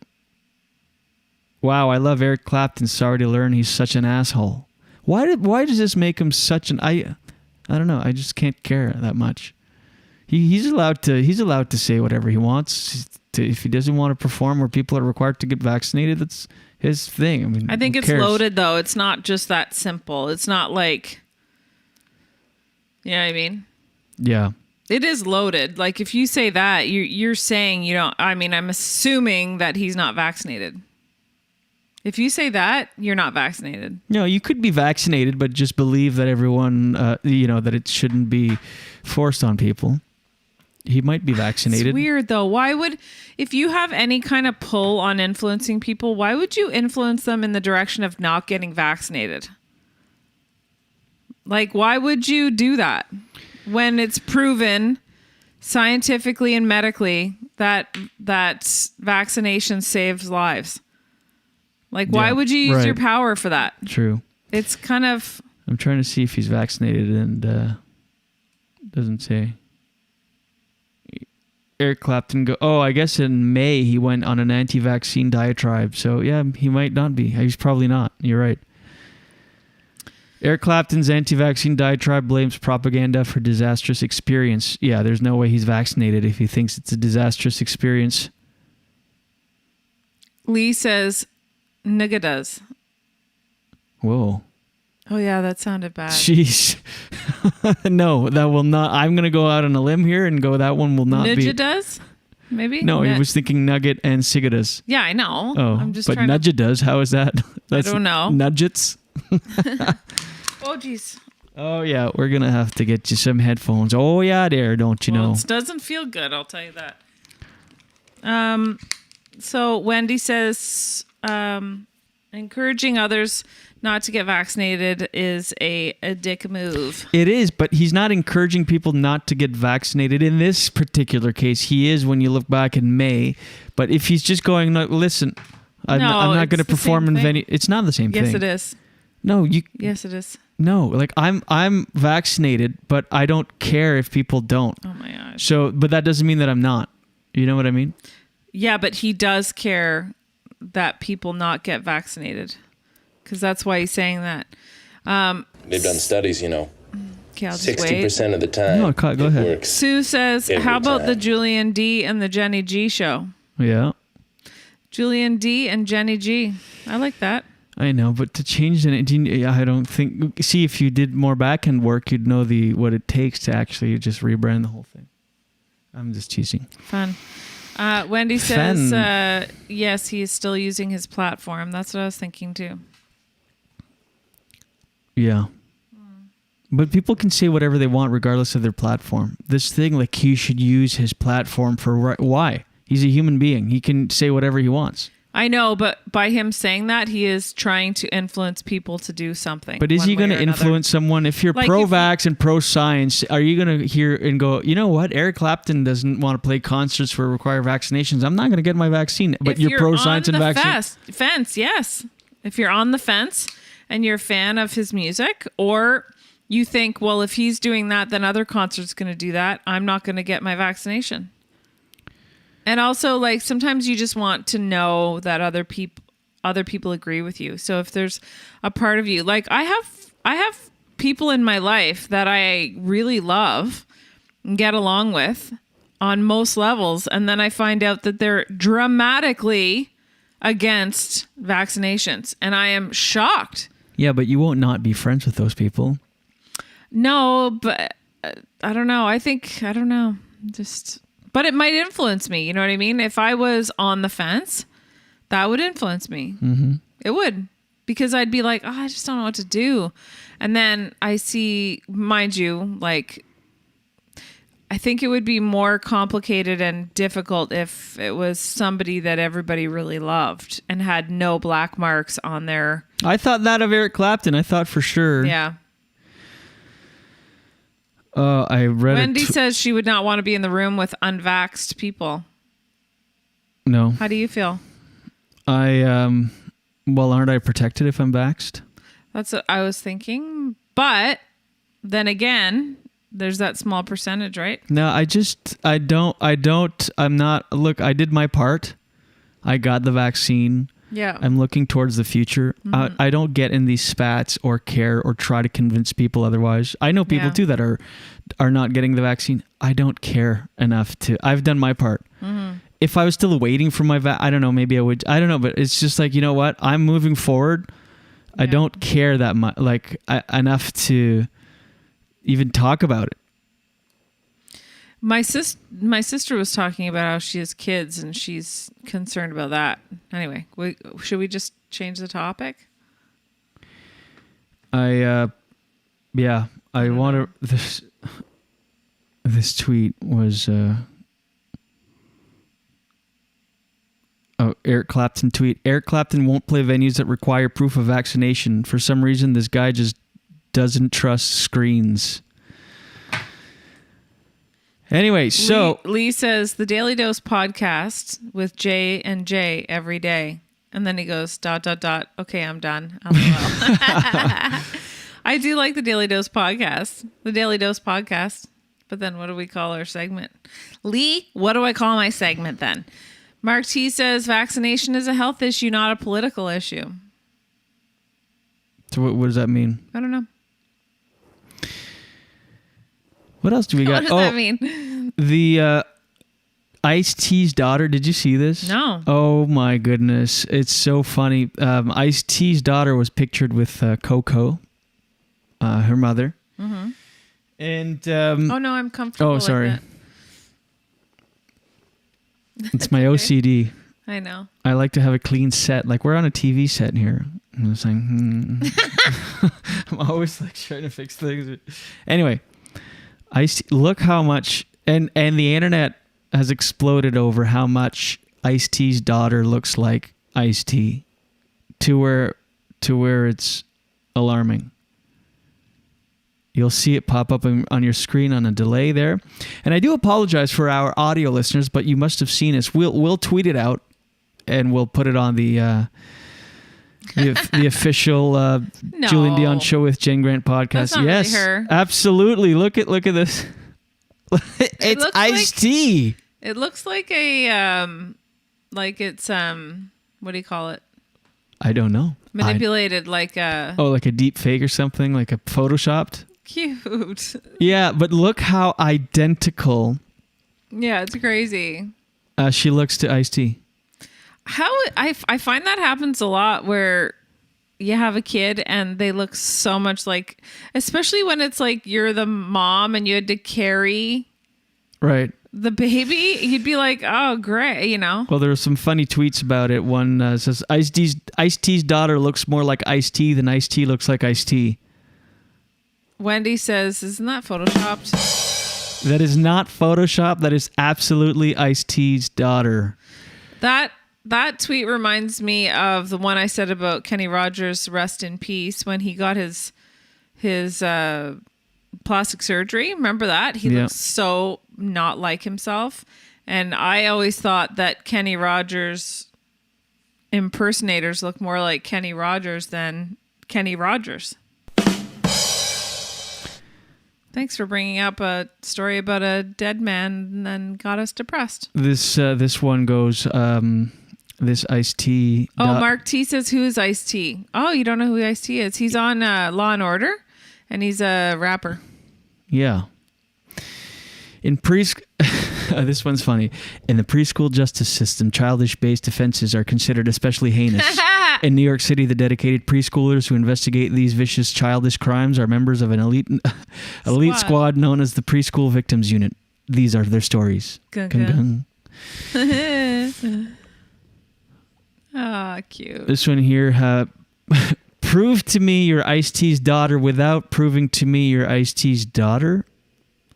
Wow, I love Eric Clapton. Sorry to learn he's such an asshole. Why does this make him such an... I don't know. I just can't care that much. He's allowed to say whatever he wants. If he doesn't want to perform where people are required to get vaccinated, that's his thing. I mean, I think it's loaded, though. It's not just that simple. It's not like... You know what I mean? Yeah. It is loaded. Like, if you say that, you're saying you don't... I mean, I'm assuming that he's not vaccinated. If you say that, you're not vaccinated. No, you could be vaccinated, but just believe that everyone, that it shouldn't be forced on people. He might be vaccinated. It's weird, though. Why would... If you have any kind of pull on influencing people, why would you influence them in the direction of not getting vaccinated? Like, why would you do that when it's proven scientifically and medically that vaccination saves lives? Like, why would you use your power for that? True. It's kind of... I'm trying to see if he's vaccinated and doesn't say. Eric Clapton I guess in May he went on an anti-vaccine diatribe. So yeah, he might not be. He's probably not. You're right. Eric Clapton's anti-vaccine diatribe blames propaganda for disastrous experience. Yeah, there's no way he's vaccinated if he thinks it's a disastrous experience. Lee says, nigga does. Whoa. Oh yeah, that sounded bad. Jeez. No, that will not. I'm going to go out on a limb here and go that one will not be. Nudja does? Maybe? No, he was thinking nugget and cigadas. Yeah, I know. Oh, I'm just but trying Nudja does. How is that? I don't know. Nudgets? Oh, jeez. Oh, yeah. We're going to have to get you some headphones. Oh, yeah, there. Don't you know? It doesn't feel good, I'll tell you that. So Wendy says, encouraging others not to get vaccinated is a dick move. It is, but he's not encouraging people not to get vaccinated. In this particular case, he is when you look back in May. But if he's just going, no, listen, I'm not going to perform in venue. It's not the same thing. Yes, it is. No, you. Yes, it is. No, like I'm vaccinated, but I don't care if people don't. Oh my gosh. So, but that doesn't mean that I'm not. You know what I mean? Yeah, but he does care that people not get vaccinated. Because that's why he's saying that. They've done studies, 60% of the time. No, go ahead. Works. Sue says, Every how about time. the Julien D and the Jenny G show? Yeah. Julien D and Jenny G. I like that. I know, but to change it, I don't think. See, if you did more back-end work, you'd know what it takes to actually just rebrand the whole thing. I'm just teasing. Fun. Wendy says, yes, he is still using his platform. That's what I was thinking too. Yeah. But people can say whatever they want regardless of their platform. This thing, like, he should use his platform for why? He's a human being. He can say whatever he wants. I know, but by him saying that, he is trying to influence people to do something. But is he going to influence someone? If you're pro-vax and pro-science, are you going to hear and go, you know what? Eric Clapton doesn't want to play concerts for require vaccinations. I'm not going to get my vaccine. But you're pro-science and vaccine. Fence, yes. If you're on the fence and you're a fan of his music, or you think, well, if he's doing that, then other concerts going to do that. I'm not going to get my vaccination. And also, like, sometimes you just want to know that other people agree with you. So if there's a part of you, like I have people in my life that I really love and get along with on most levels, and then I find out that they're dramatically against vaccinations, and I am shocked. Yeah, but you won't not be friends with those people. No, but I don't know. I don't know. But it might influence me. You know what I mean? If I was on the fence, that would influence me. Mm-hmm. It would. Because I'd be like, I just don't know what to do. And then I see, mind you, like, I think it would be more complicated and difficult if it was somebody that everybody really loved and had no black marks on their... I thought that of Eric Clapton. I thought for sure. Yeah. I read Wendy says she would not want to be in the room with unvaxxed people. No. How do you feel? Well, aren't I protected if I'm vaxxed? That's what I was thinking. But then again, there's that small percentage, right? No, I'm not. Look, I did my part. I got the vaccine. Yeah. I'm looking towards the future. Mhm. I don't get in these spats or care or try to convince people otherwise. I know people too that are not getting the vaccine. I don't care enough to. I've done my part. Mm-hmm. If I was still waiting for my I don't know, maybe I would. I don't know, but it's just like, you know what? I'm moving forward. I don't care that much, enough to even talk about it. My sister was talking about how she has kids and she's concerned about that. Anyway, should we just change the topic? I want to. This tweet was. Eric Clapton tweet. Eric Clapton won't play venues that require proof of vaccination. For some reason, this guy just doesn't trust screens. Anyway, so Lee says the Daily Dose podcast with J and J every day, and then he goes ... Okay, I'm done. I do like the Daily Dose podcast. The Daily Dose podcast. But then what do we call our segment? Lee, what do I call my segment then? Mark T says vaccination is a health issue, not a political issue. So what does that mean? I don't know. What else do we got? What does that mean? The Ice-T's daughter. Did you see this? No. Oh my goodness. It's so funny. Ice-T's daughter was pictured with Coco, her mother. Mm-hmm. And oh no, I'm comfortable. Oh, sorry. With it's my OCD. I know. I like to have a clean set. Like we're on a TV set here. I'm saying, I'm always like trying to fix things. Anyway, look how much, and the internet has exploded over how much Ice-T's daughter looks like Ice-T, to where it's alarming. You'll see it pop up on your screen on a delay there. And I do apologize for our audio listeners, but you must have seen us. We'll tweet it out, and we'll put it on the official Julien Dionne Show with Jen Grant podcast. That's not yes, really her. Absolutely. Look at this. It's Ice-T. It looks like a it's what do you call it? I don't know. Manipulated like a like a deep fake or something, like a photoshopped. Cute. Yeah, but look how identical. Yeah, it's crazy. She looks to Ice-T. How I find that happens a lot where you have a kid and they look so much like, especially when it's like you're the mom and you had to carry right the baby. You'd be like, oh, great, you know. Well, there were some funny tweets about it. One says Ice-T's daughter looks more like Ice-T than Ice-T looks like Ice-T. Wendy says, isn't that photoshopped? That is not Photoshop. That is absolutely Ice-T's daughter. That tweet reminds me of the one I said about Kenny Rogers, rest in peace, when he got his plastic surgery. Remember that? He looks so not like himself. And I always thought that Kenny Rogers impersonators look more like Kenny Rogers than Kenny Rogers. Thanks for bringing up a story about a dead man and then got us depressed. This one goes, this Ice-T. Mark T says, who is Ice-T? Oh, you don't know who Ice-T is? He's on Law and Order, and he's a rapper. Yeah. In this one's funny. In the preschool justice system, childish-based offenses are considered especially heinous. In New York City, the dedicated preschoolers who investigate these vicious childish crimes are members of an elite squad known as the Preschool Victims Unit. These are their stories. Ah, cute. This one here, prove to me you're Ice-T's daughter without proving to me you're Ice-T's daughter.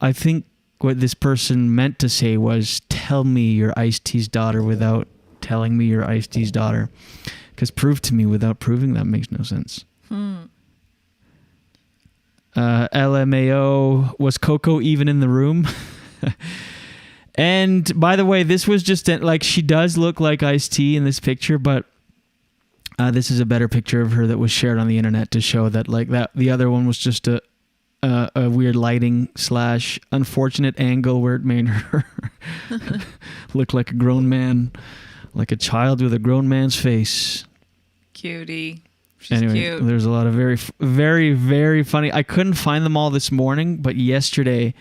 I think what this person meant to say was, tell me you're Ice-T's daughter without telling me you're Ice-T's daughter. Because prove to me without proving, that makes no sense. LMAO, was Coco even in the room? And by the way, this was just like, she does look like Ice-T in this picture, but this is a better picture of her that was shared on the internet to show that like that the other one was just a weird lighting / unfortunate angle where it made her look like a grown man, like a child with a grown man's face. Cutie. She's anyway, cute. There's a lot of very, very, very funny. I couldn't find them all this morning, but yesterday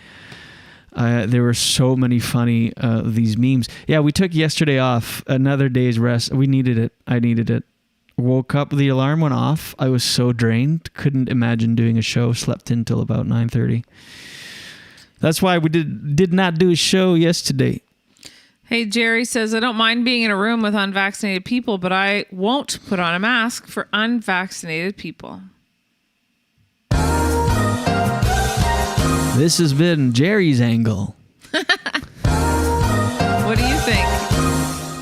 there were so many funny these memes. Yeah, we took yesterday off, another day's rest. We needed it. I needed it. Woke up, the alarm went off. I was so drained, couldn't imagine doing a show. Slept in till about 9:30. That's why we did not do a show yesterday. Hey, Jerry says, I don't mind being in a room with unvaccinated people, but I won't put on a mask for unvaccinated people. This has been Jerry's angle. What do you think?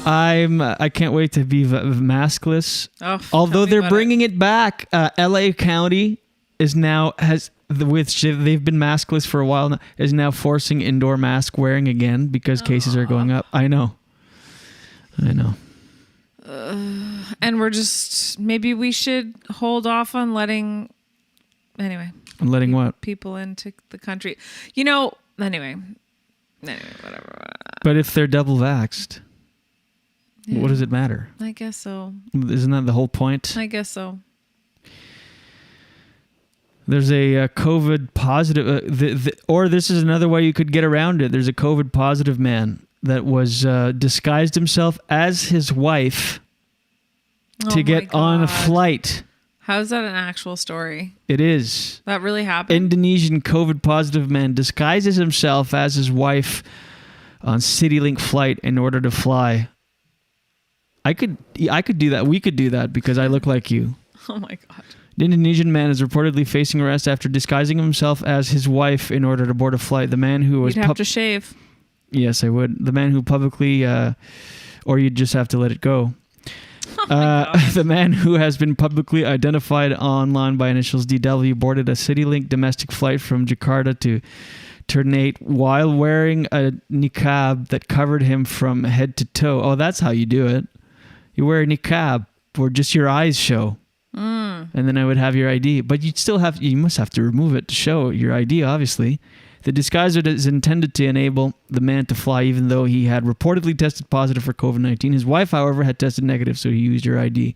I can't wait to be maskless. Although they're bringing it back. LA County is now they've been maskless for a while now, is now forcing indoor mask wearing again because cases are going up. I know. And we're just, maybe we should hold off on letting what? People into the country. Anyway, whatever. But if they're double vaxxed, what does it matter? I guess so. Isn't that the whole point? I guess so. There's a COVID positive, or this is another way you could get around it. There's a COVID positive man that was disguised himself as his wife to get on a flight. How's that an actual story? It is. That really happened? Indonesian COVID positive man disguises himself as his wife on CityLink flight in order to fly. I could do that. We could do that because I look like you. Oh my God. The Indonesian man is reportedly facing arrest after disguising himself as his wife in order to board a flight. The man who was... You'd have to shave. Yes, I would. The man who publicly... or you'd just have to let it go. The man who has been publicly identified online by initials DW boarded a CityLink domestic flight from Jakarta to Ternate while wearing a niqab that covered him from head to toe. Oh, that's how you do it. You wear a niqab where just your eyes show. And then I would have your ID. But you must have to remove it to show your ID, obviously. The disguiser is intended to enable the man to fly even though he had reportedly tested positive for COVID-19. His wife, however, had tested negative, so he used your ID.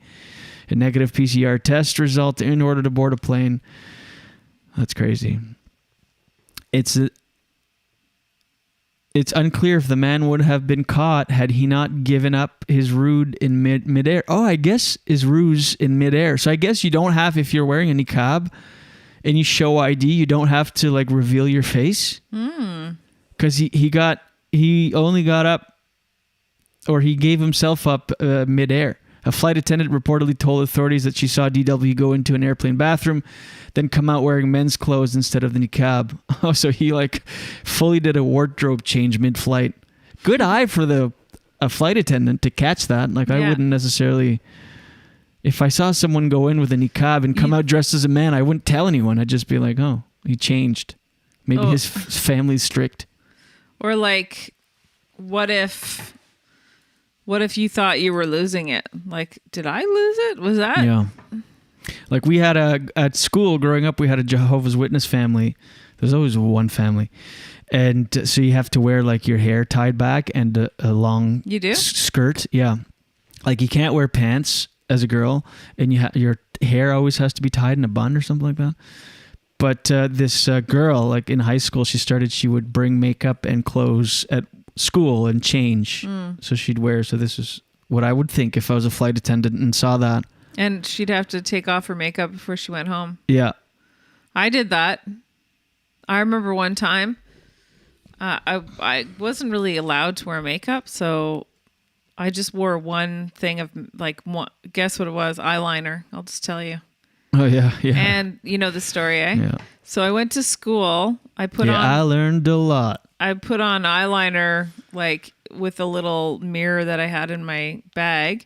A negative PCR test result in order to board a plane. That's crazy. It's unclear if the man would have been caught had he not given up his ruse in midair. Oh, I guess his ruse in midair. So I guess you don't have, if you're wearing a niqab and you show ID, you don't have to like reveal your face. Because he only got up, or he gave himself up midair. A flight attendant reportedly told authorities that she saw DW go into an airplane bathroom, then come out wearing men's clothes instead of the niqab. Oh, so he like fully did a wardrobe change mid-flight. Good eye for a flight attendant to catch that. Like I wouldn't necessarily, if I saw someone go in with a niqab and come out dressed as a man, I wouldn't tell anyone. I'd just be like, oh, he changed. Maybe his family's strict. Or like, what if you thought you were losing it? Like, did I lose it? Was that? Yeah. Like we had at school growing up, we had a Jehovah's Witness family. There's always one family. And so you have to wear like your hair tied back and a long skirt. Yeah. Like you can't wear pants as a girl, and your hair always has to be tied in a bun or something like that. But this girl, like in high school, she would bring makeup and clothes at school and change. So she'd wear. So this is what I would think if I was a flight attendant and saw that. And she'd have to take off her makeup before she went home. Yeah. I did that. I remember one time I wasn't really allowed to wear makeup, so I just wore one thing of like, guess what it was? Eyeliner. I'll just tell you. Oh, yeah. And you know the story, eh? Yeah. So I went to school. I learned a lot. I put on eyeliner like with a little mirror that I had in my bag,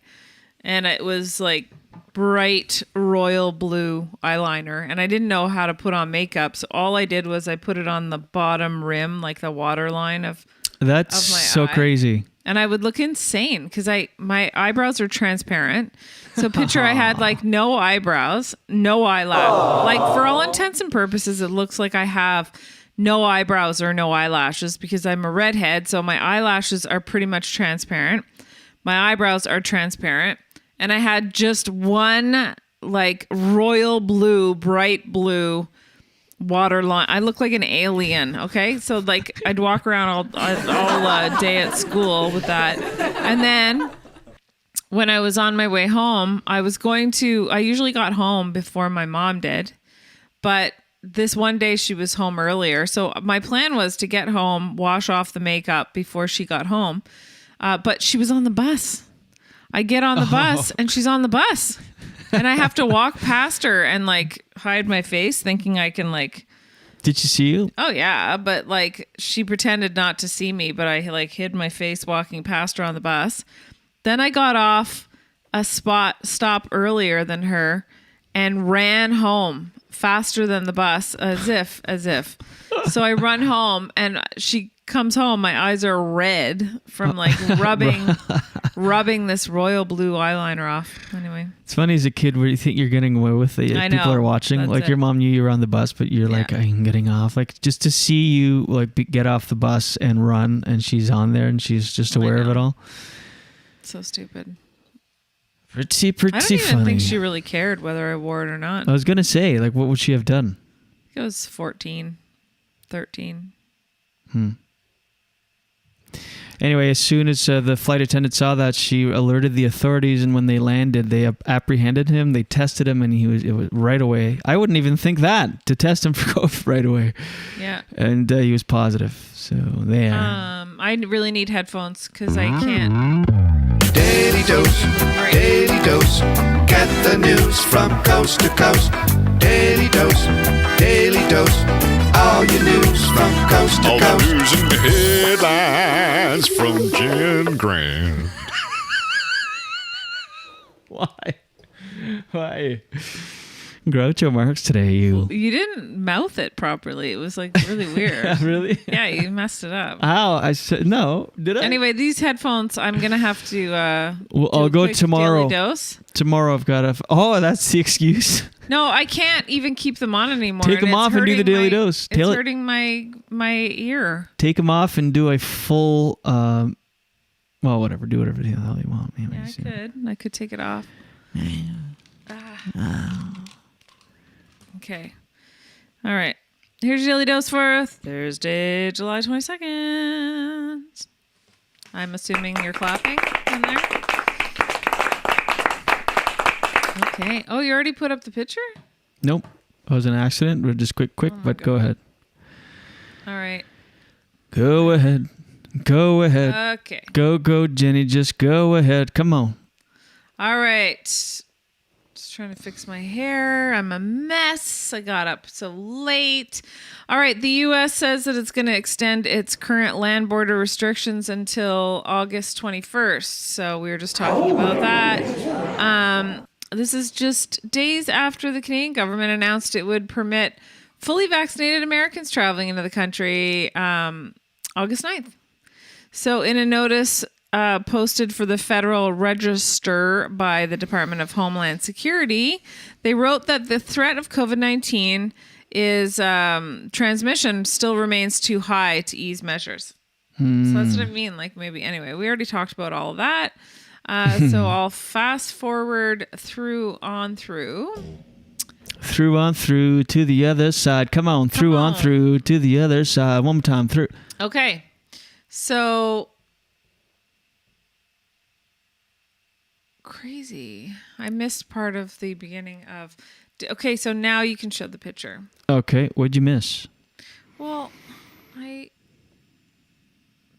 and it was like bright royal blue eyeliner, and I didn't know how to put on makeup, so all I did was I put it on the bottom rim, like the waterline of That's of my so eye. crazy. And I would look insane because my eyebrows are transparent. So picture I had like no eyebrows, no eyelash. Like for all intents and purposes, it looks like I have no eyebrows or no eyelashes because I'm a redhead. So my eyelashes are pretty much transparent. My eyebrows are transparent. And I had just one like royal blue, bright blue waterline. I look like an alien. Okay. So like I'd walk around all day at school with that. And then when I was on my way home, I usually got home before my mom did, but this one day she was home earlier. So my plan was to get home, wash off the makeup before she got home. But she was on the bus. I get on the bus and she's on the bus. And I have to walk past her and like hide my face thinking I can like... Did she see you? Oh yeah. But like she pretended not to see me, but I like hid my face walking past her on the bus. Then I got off a stop earlier than her and ran home faster than the bus as if. So I run home and she comes home. My eyes are red from like rubbing this royal blue eyeliner off. Anyway, it's funny as a kid where you think you're getting away with it. I People know, are watching. Like your mom knew you were on the bus, but you're like, I'm getting off. Like just to see you like get off the bus and run, and she's on there and she's just aware of it all. So stupid. Pretty I don't even funny. think she really cared whether I wore it or not. I was gonna say, like, what would she have done? It was 14, 13. Anyway, as soon as the flight attendant saw that, she alerted the authorities, and when they landed, they apprehended him. They tested him, and it was right away. I wouldn't even think that to test him for COVID right away. Yeah, and he was positive. So there. I really need headphones because I can't. Daily Dose, Daily Dose. Get the news from coast to coast. Daily Dose, Daily Dose. All your news from coast to All coast. the news and headlines from Jen Grant. Why? Groucho Marx today, you. You didn't mouth it properly. It was like really weird. Really? Yeah, you messed it up. How? I said no. Did I? Anyway, these headphones, I'm gonna have to. Well, do I'll a go quick tomorrow. Daily dose. Tomorrow I've got to. Oh, that's the excuse. No, I can't even keep them on anymore. Take them it's off and do the hurting daily my- dose. It's Tail it. hurting my ear. Take them off and do a full. Well, whatever. Do whatever the hell you want. Yeah, I could take it off. Okay. All right. Here's your daily dose for Thursday, July 22nd. I'm assuming you're clapping in there. Okay. Oh, you already put up the picture? Nope. It was an accident. But just quick, but go ahead. All right. Go ahead. Go ahead. Okay. Go, Jenny. Just go ahead. Come on. All right. Just trying to fix my hair. I'm a mess. I got up so late. All right. The U.S. says that it's going to extend its current land border restrictions until August 21st. So we were just talking about that. This is just days after the Canadian government announced it would permit fully vaccinated Americans traveling into the country August 9th. So in a notice posted for the Federal Register by the Department of Homeland Security, they wrote that the threat of COVID-19 is transmission still remains too high to ease measures. So that's what I mean. Like maybe, anyway, we already talked about all of that. So I'll fast forward through. Through on through to the other side. Come on, through on through to the other side. One more time through. Okay. So crazy. I missed part of the beginning of. Okay, so now you can show the picture. Okay, what'd you miss? Well,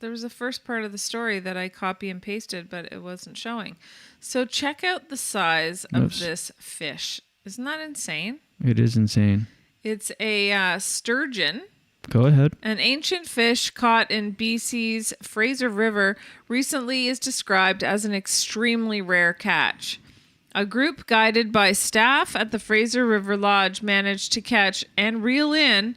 there was the first part of the story that I copy and pasted, but it wasn't showing. So check out the size of this fish. Isn't that insane? It is insane. It's a sturgeon. Go ahead. An ancient fish caught in BC's Fraser River recently is described as an extremely rare catch. A group guided by staff at the Fraser River Lodge managed to catch and reel in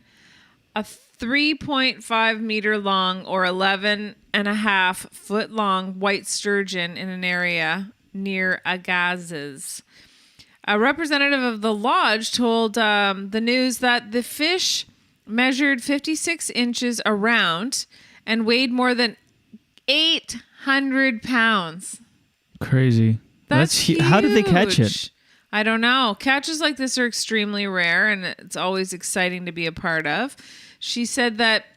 a 3.5 meter long or 11.5 foot long white sturgeon in an area near Agassiz. A representative of the lodge told the news that the fish measured 56 inches around and weighed more than 800 pounds. Crazy. That's huge. How did they catch it? I don't know. Catches like this are extremely rare, and it's always exciting to be a part of. She said that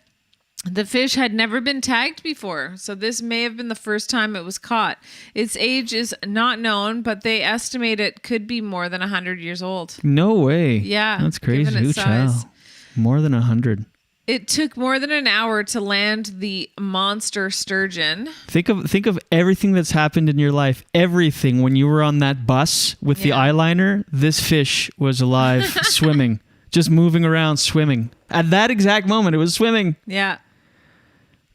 the fish had never been tagged before, so this may have been the first time it was caught. Its age is not known, but they estimate it could be more than 100 years old. No way. Yeah. That's crazy. Given its size. Wow. More than 100. It took more than an hour to land the monster sturgeon. Think of everything that's happened in your life. Everything. When you were on that bus with the eyeliner, this fish was alive, swimming, just moving around, swimming. At that exact moment, it was swimming. Yeah.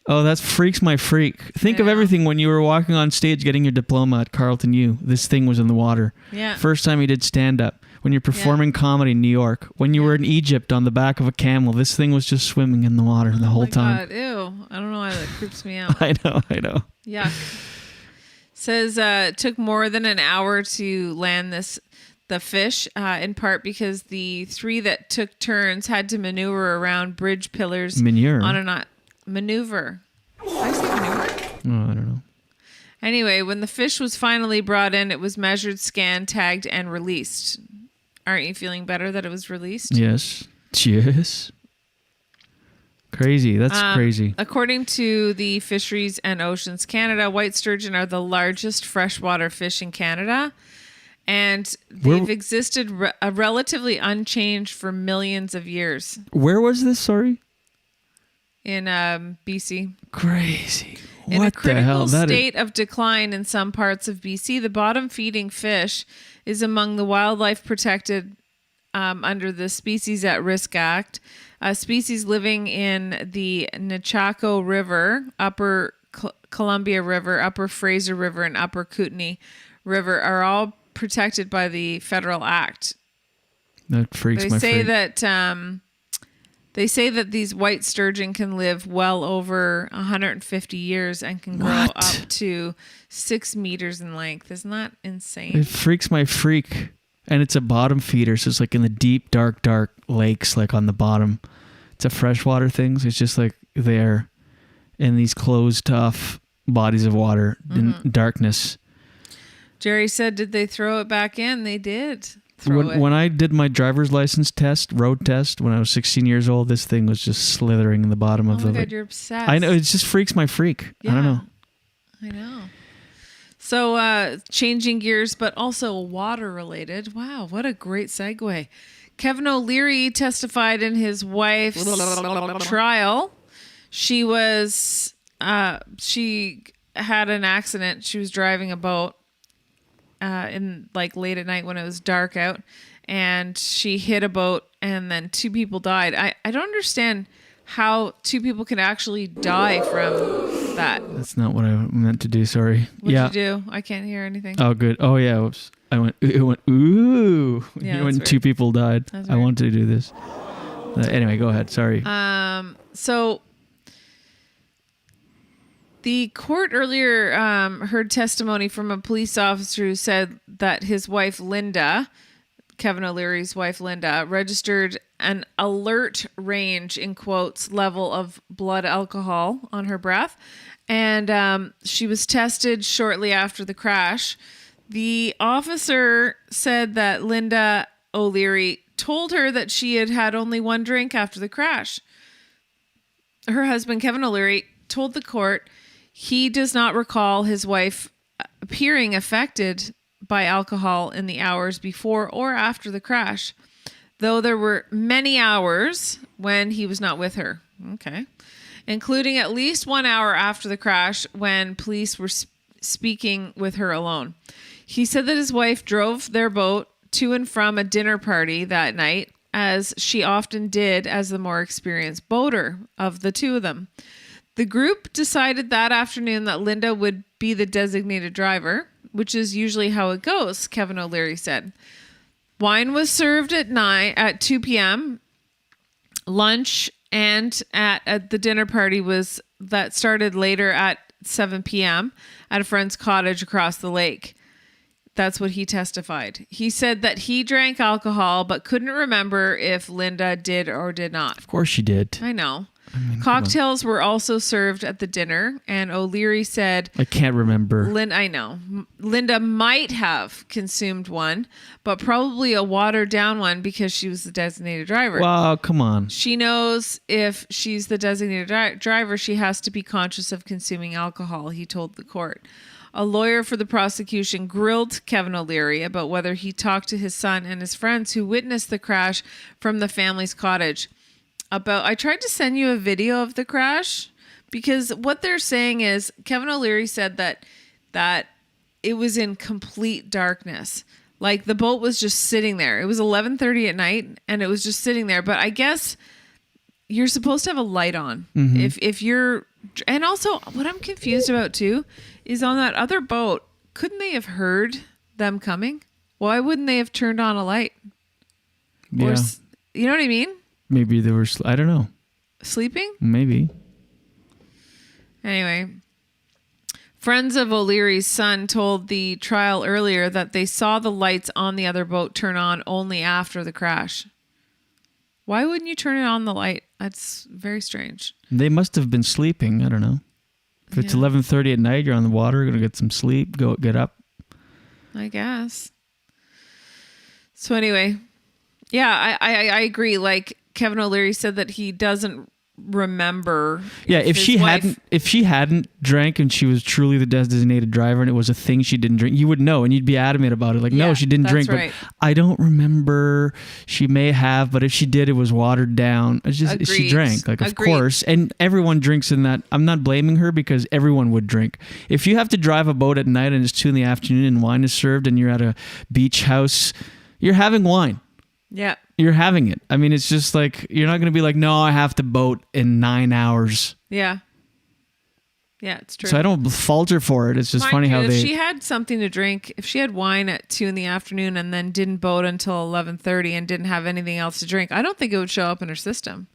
Oh, that freaks my freak. Think of everything when you were walking on stage getting your diploma at Carleton U. This thing was in the water. Yeah. First time you did stand-up. When you're performing comedy in New York. When you were in Egypt on the back of a camel. This thing was just swimming in the water the whole time. God, ew. I don't know why that creeps me out. I know. Yuck. Says it took more than an hour to land the fish, in part because the three that took turns had to maneuver around bridge pillars. Manure. Maneuver. Did I say maneuver? Oh, I don't know. Anyway, when the fish was finally brought in, it was measured, scanned, tagged, and released. Aren't you feeling better that it was released? Yes. Crazy. That's crazy. According to the Fisheries and Oceans Canada, white sturgeon are the largest freshwater fish in Canada. And they've existed relatively unchanged for millions of years. Where was this, sorry? In BC. Crazy. In a What the critical hell? state of decline in some parts of BC, the bottom-feeding fish is among the wildlife protected under the Species at Risk Act. Species living in the Nechako River, Upper Columbia River, Upper Fraser River, and Upper Kootenay River are all protected by the federal act. That freaks my freak. They say that these white sturgeon can live well over 150 years and can grow up to 6 meters in length. Isn't that insane? It freaks my freak. And it's a bottom feeder, so it's like in the deep, dark lakes, like on the bottom. It's a freshwater thing, so it's just like there in these closed, tough bodies of water in darkness. Jerry said, did they throw it back in? They did. When I did my driver's license road test, when I was 16 years old, this thing was just slithering in the bottom of the... Oh my God, you're obsessed. I know, it just freaks my freak. Yeah, I don't know. I know. So changing gears, but also water related. Wow, what a great segue. Kevin O'Leary testified in his wife's trial. She had an accident. She was driving a boat in like late at night when it was dark out, and she hit a boat, and then 2 people died. I don't understand how 2 people can actually die from that. That's not what I meant to do. Sorry. What'd you do? I can't hear anything. Oh, good. Oh, yeah. Whoops. It went, ooh. Yeah, when 2 people died. I wanted to do this. Anyway, go ahead. Sorry. So the court earlier heard testimony from a police officer who said that his wife, Linda, Kevin O'Leary's wife, Linda, registered an alert range, in quotes, level of blood alcohol on her breath. And she was tested shortly after the crash. The officer said that Linda O'Leary told her that she had had only 1 drink after the crash. Her husband, Kevin O'Leary, told the court he does not recall his wife appearing affected by alcohol in the hours before or after the crash, though there were many hours when he was not with her. Okay. Including at least 1 hour after the crash when police were speaking with her alone. He said that his wife drove their boat to and from a dinner party that night, as she often did as the more experienced boater of the 2 of them. The group decided that afternoon that Linda would be the designated driver, which is usually how it goes, Kevin O'Leary said. Wine was served at 2 p.m. Lunch and at the dinner party that started later at 7 p.m. at a friend's cottage across the lake. That's what he testified. He said that he drank alcohol but couldn't remember if Linda did or did not. Of course she did. I know. Cocktails were also served at the dinner, and O'Leary said... I can't remember. I know. Linda might have consumed one, but probably a watered-down one because she was the designated driver. Wow, come on. She knows if she's the designated driver, she has to be conscious of consuming alcohol, he told the court. A lawyer for the prosecution grilled Kevin O'Leary about whether he talked to his son and his friends who witnessed the crash from the family's cottage. I tried to send you a video of the crash because what they're saying is Kevin O'Leary said that it was in complete darkness. Like the boat was just sitting there. It was 11:30 at night and it was just sitting there. But I guess you're supposed to have a light on. Mm-hmm. If you're, and also what I'm confused about too is on that other boat, couldn't they have heard them coming? Why wouldn't they have turned on a light? Yeah. Or, you know what I mean? Maybe they were, I don't know. Sleeping? Maybe. Anyway, friends of O'Leary's son told the trial earlier that they saw the lights on the other boat turn on only after the crash. Why wouldn't you turn it on the light? That's very strange. They must have been sleeping. I don't know. If it's 11:30 at night, you're on the water, going to get some sleep, get up. I guess. So anyway, yeah, I agree. Like Kevin O'Leary said that he doesn't remember. Yeah, if she hadn't drank and she was truly the designated driver and it was a thing she didn't drink, you would know and you'd be adamant about it. Like, no, she didn't drink. Right. But I don't remember. She may have, but if she did, it was watered down. It's just she drank. Like, of course. And everyone drinks in that. I'm not blaming her because everyone would drink. If you have to drive a boat at night and it's 2 PM and wine is served and you're at a beach house, you're having wine. Yeah. You're having it. I mean, it's just like, you're not going to be like, no, I have to boat in 9 hours. Yeah. Yeah, it's true. So I don't fault her for it. It's just funny how if she had something to drink, if she had wine at 2 PM and then didn't boat until 11:30 and didn't have anything else to drink, I don't think it would show up in her system.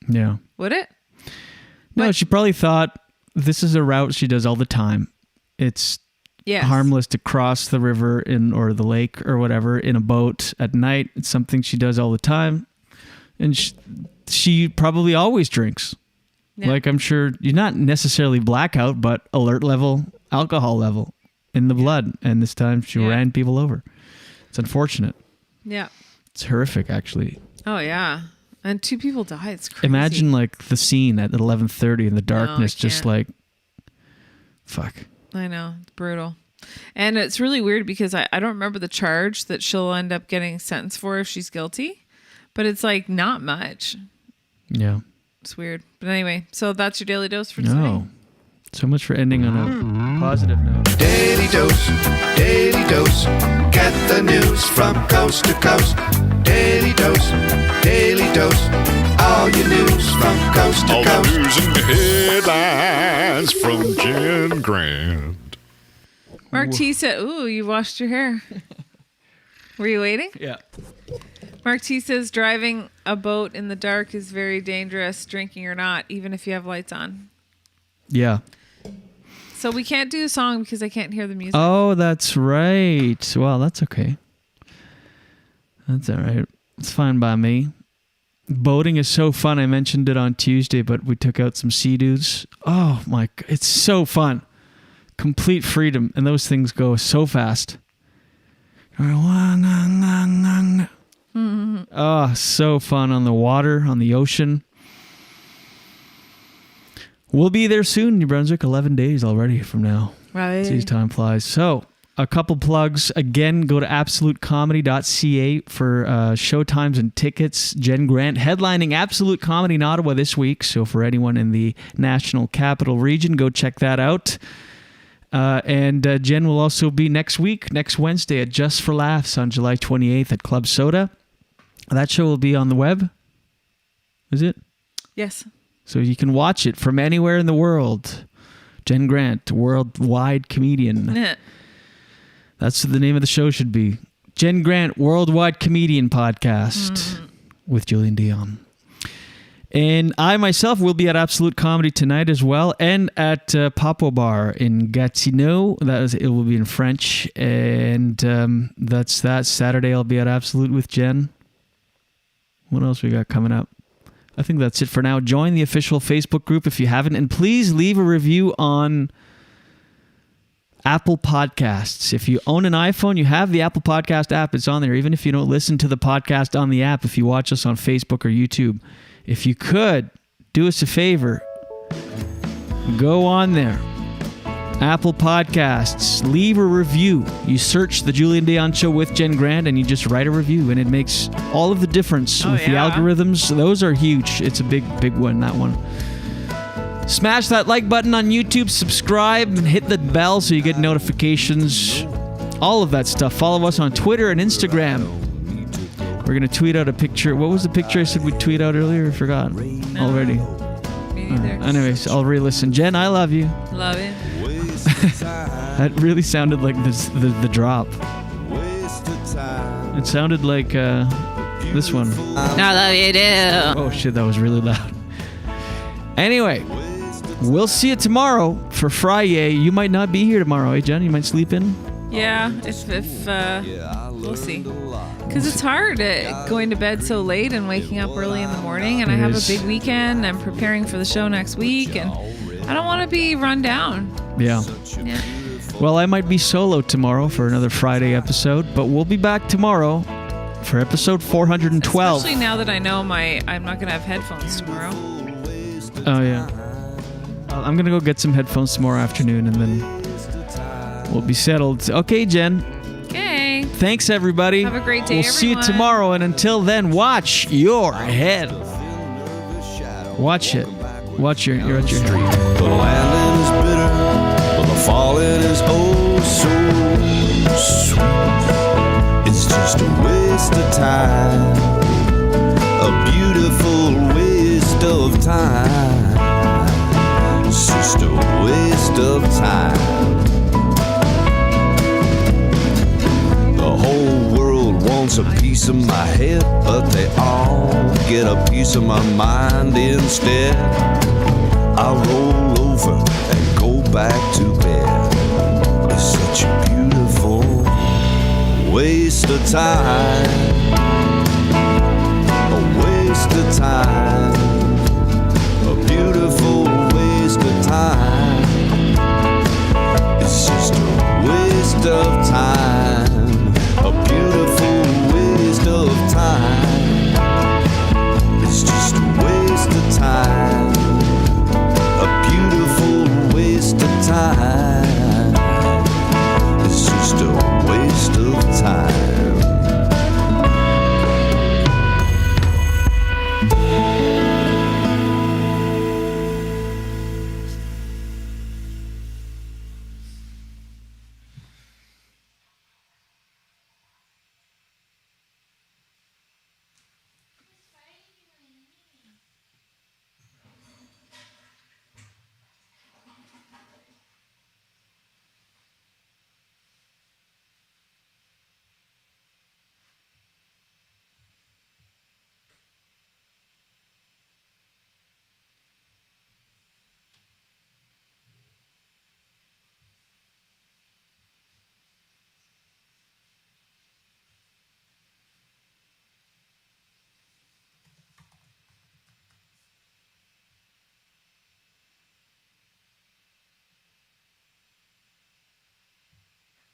Yeah. Would it? No, she probably thought this is a route she does all the time. It's harmless to cross the river or the lake or whatever in a boat at night. It's something she does all the time. And she probably always drinks. Yeah. Like, I'm sure you're not necessarily blackout, but alert level, alcohol level in the blood. And this time she ran people over. It's unfortunate. Yeah. It's horrific, actually. Oh, yeah. And 2 people died. It's crazy. Imagine, like, the scene at 11:30 in the darkness, just like, fuck. I know. It's brutal. And it's really weird because I don't remember the charge that she'll end up getting sentenced for if she's guilty. But it's like not much. Yeah. It's weird. But anyway, so that's your daily dose for today. No. So much for ending on a positive note. Daily dose, get the news from coast to coast. Daily dose, all your news from coast to coast. All the news and headlines from Jen Grant. Mark T said, ooh, you washed your hair. Were you waiting? Yeah. Mark T says driving a boat in the dark is very dangerous, drinking or not, even if you have lights on. Yeah. So we can't do a song because I can't hear the music. Oh, that's right. Well, that's okay. That's all right. It's fine by me. Boating is so fun. I mentioned it on Tuesday, but we took out some Sea-Doos. Oh, my God. It's so fun. Complete freedom. And those things go so fast. Oh, so fun on the water, on the ocean. We'll be there soon, New Brunswick. 11 days already from now. Right. Geez, time flies. So, a couple plugs. Again, go to absolutecomedy.ca for showtimes and tickets. Jen Grant headlining Absolute Comedy in Ottawa this week. So, for anyone in the National Capital Region, go check that out. And Jen will also be next Wednesday at Just for Laughs on July 28th at Club Soda. That show will be on the web. Is it? Yes. So you can watch it from anywhere in the world. Jen Grant, worldwide comedian. That's what the name of the show should be. Jen Grant, worldwide comedian podcast with Julien Dionne. And I myself will be at Absolute Comedy tonight as well, and at Papo Bar in Gatineau. It will be in French, and that's that. Saturday I'll be at Absolute with Jen. What else we got coming up? I think that's it for now. Join the official Facebook group if you haven't, and please leave a review on Apple Podcasts. If you own an iPhone, you have the Apple Podcast app. It's on there. Even if you don't listen to the podcast on the app, if you watch us on Facebook or YouTube, if you could, do us a favor. Go on there. Apple Podcasts. Leave a review. You search The Julien Dionne Show with Jen Grant and you just write a review, and it makes all of the difference with the algorithms. Those are huge. It's a big one, that one. Smash that like button on YouTube. Subscribe and hit the bell so you get notifications. All of that stuff. Follow us on Twitter and Instagram. We're going to tweet out a picture. What was the picture I said we'd tweet out earlier? I forgot already. Me neither. Anyways, I'll re-listen. Jen, I love you. Love you. That really sounded like the drop. It sounded like this one. I love you too. Oh shit, that was really loud. Anyway, we'll see you tomorrow for Friday. You might not be here tomorrow, eh, Jen? You might sleep in? Yeah, if we'll see. Because it's hard going to bed so late and waking up early in the morning, and I have a big weekend. I'm preparing for the show next week, and I don't want to be run down. Yeah. Well, I might be solo tomorrow for another Friday episode, but we'll be back tomorrow for episode 412. Especially now that I know I'm not going to have headphones tomorrow. Oh, yeah. I'm going to go get some headphones tomorrow afternoon, and then we'll be settled. Okay, Jen. Okay. Thanks, everybody. Have a great day, We'll see you everyone. tomorrow, and until then, watch your head. Watch it. Watch you're at your head. The landing is bitter, but the falling is oh so sweet. It's just a waste of time, a beautiful waste of time. It's just a waste of time. The whole world wants a piece of my head, but they all get a piece of my mind instead. I roll over and go back to bed. It's such a beautiful waste of time.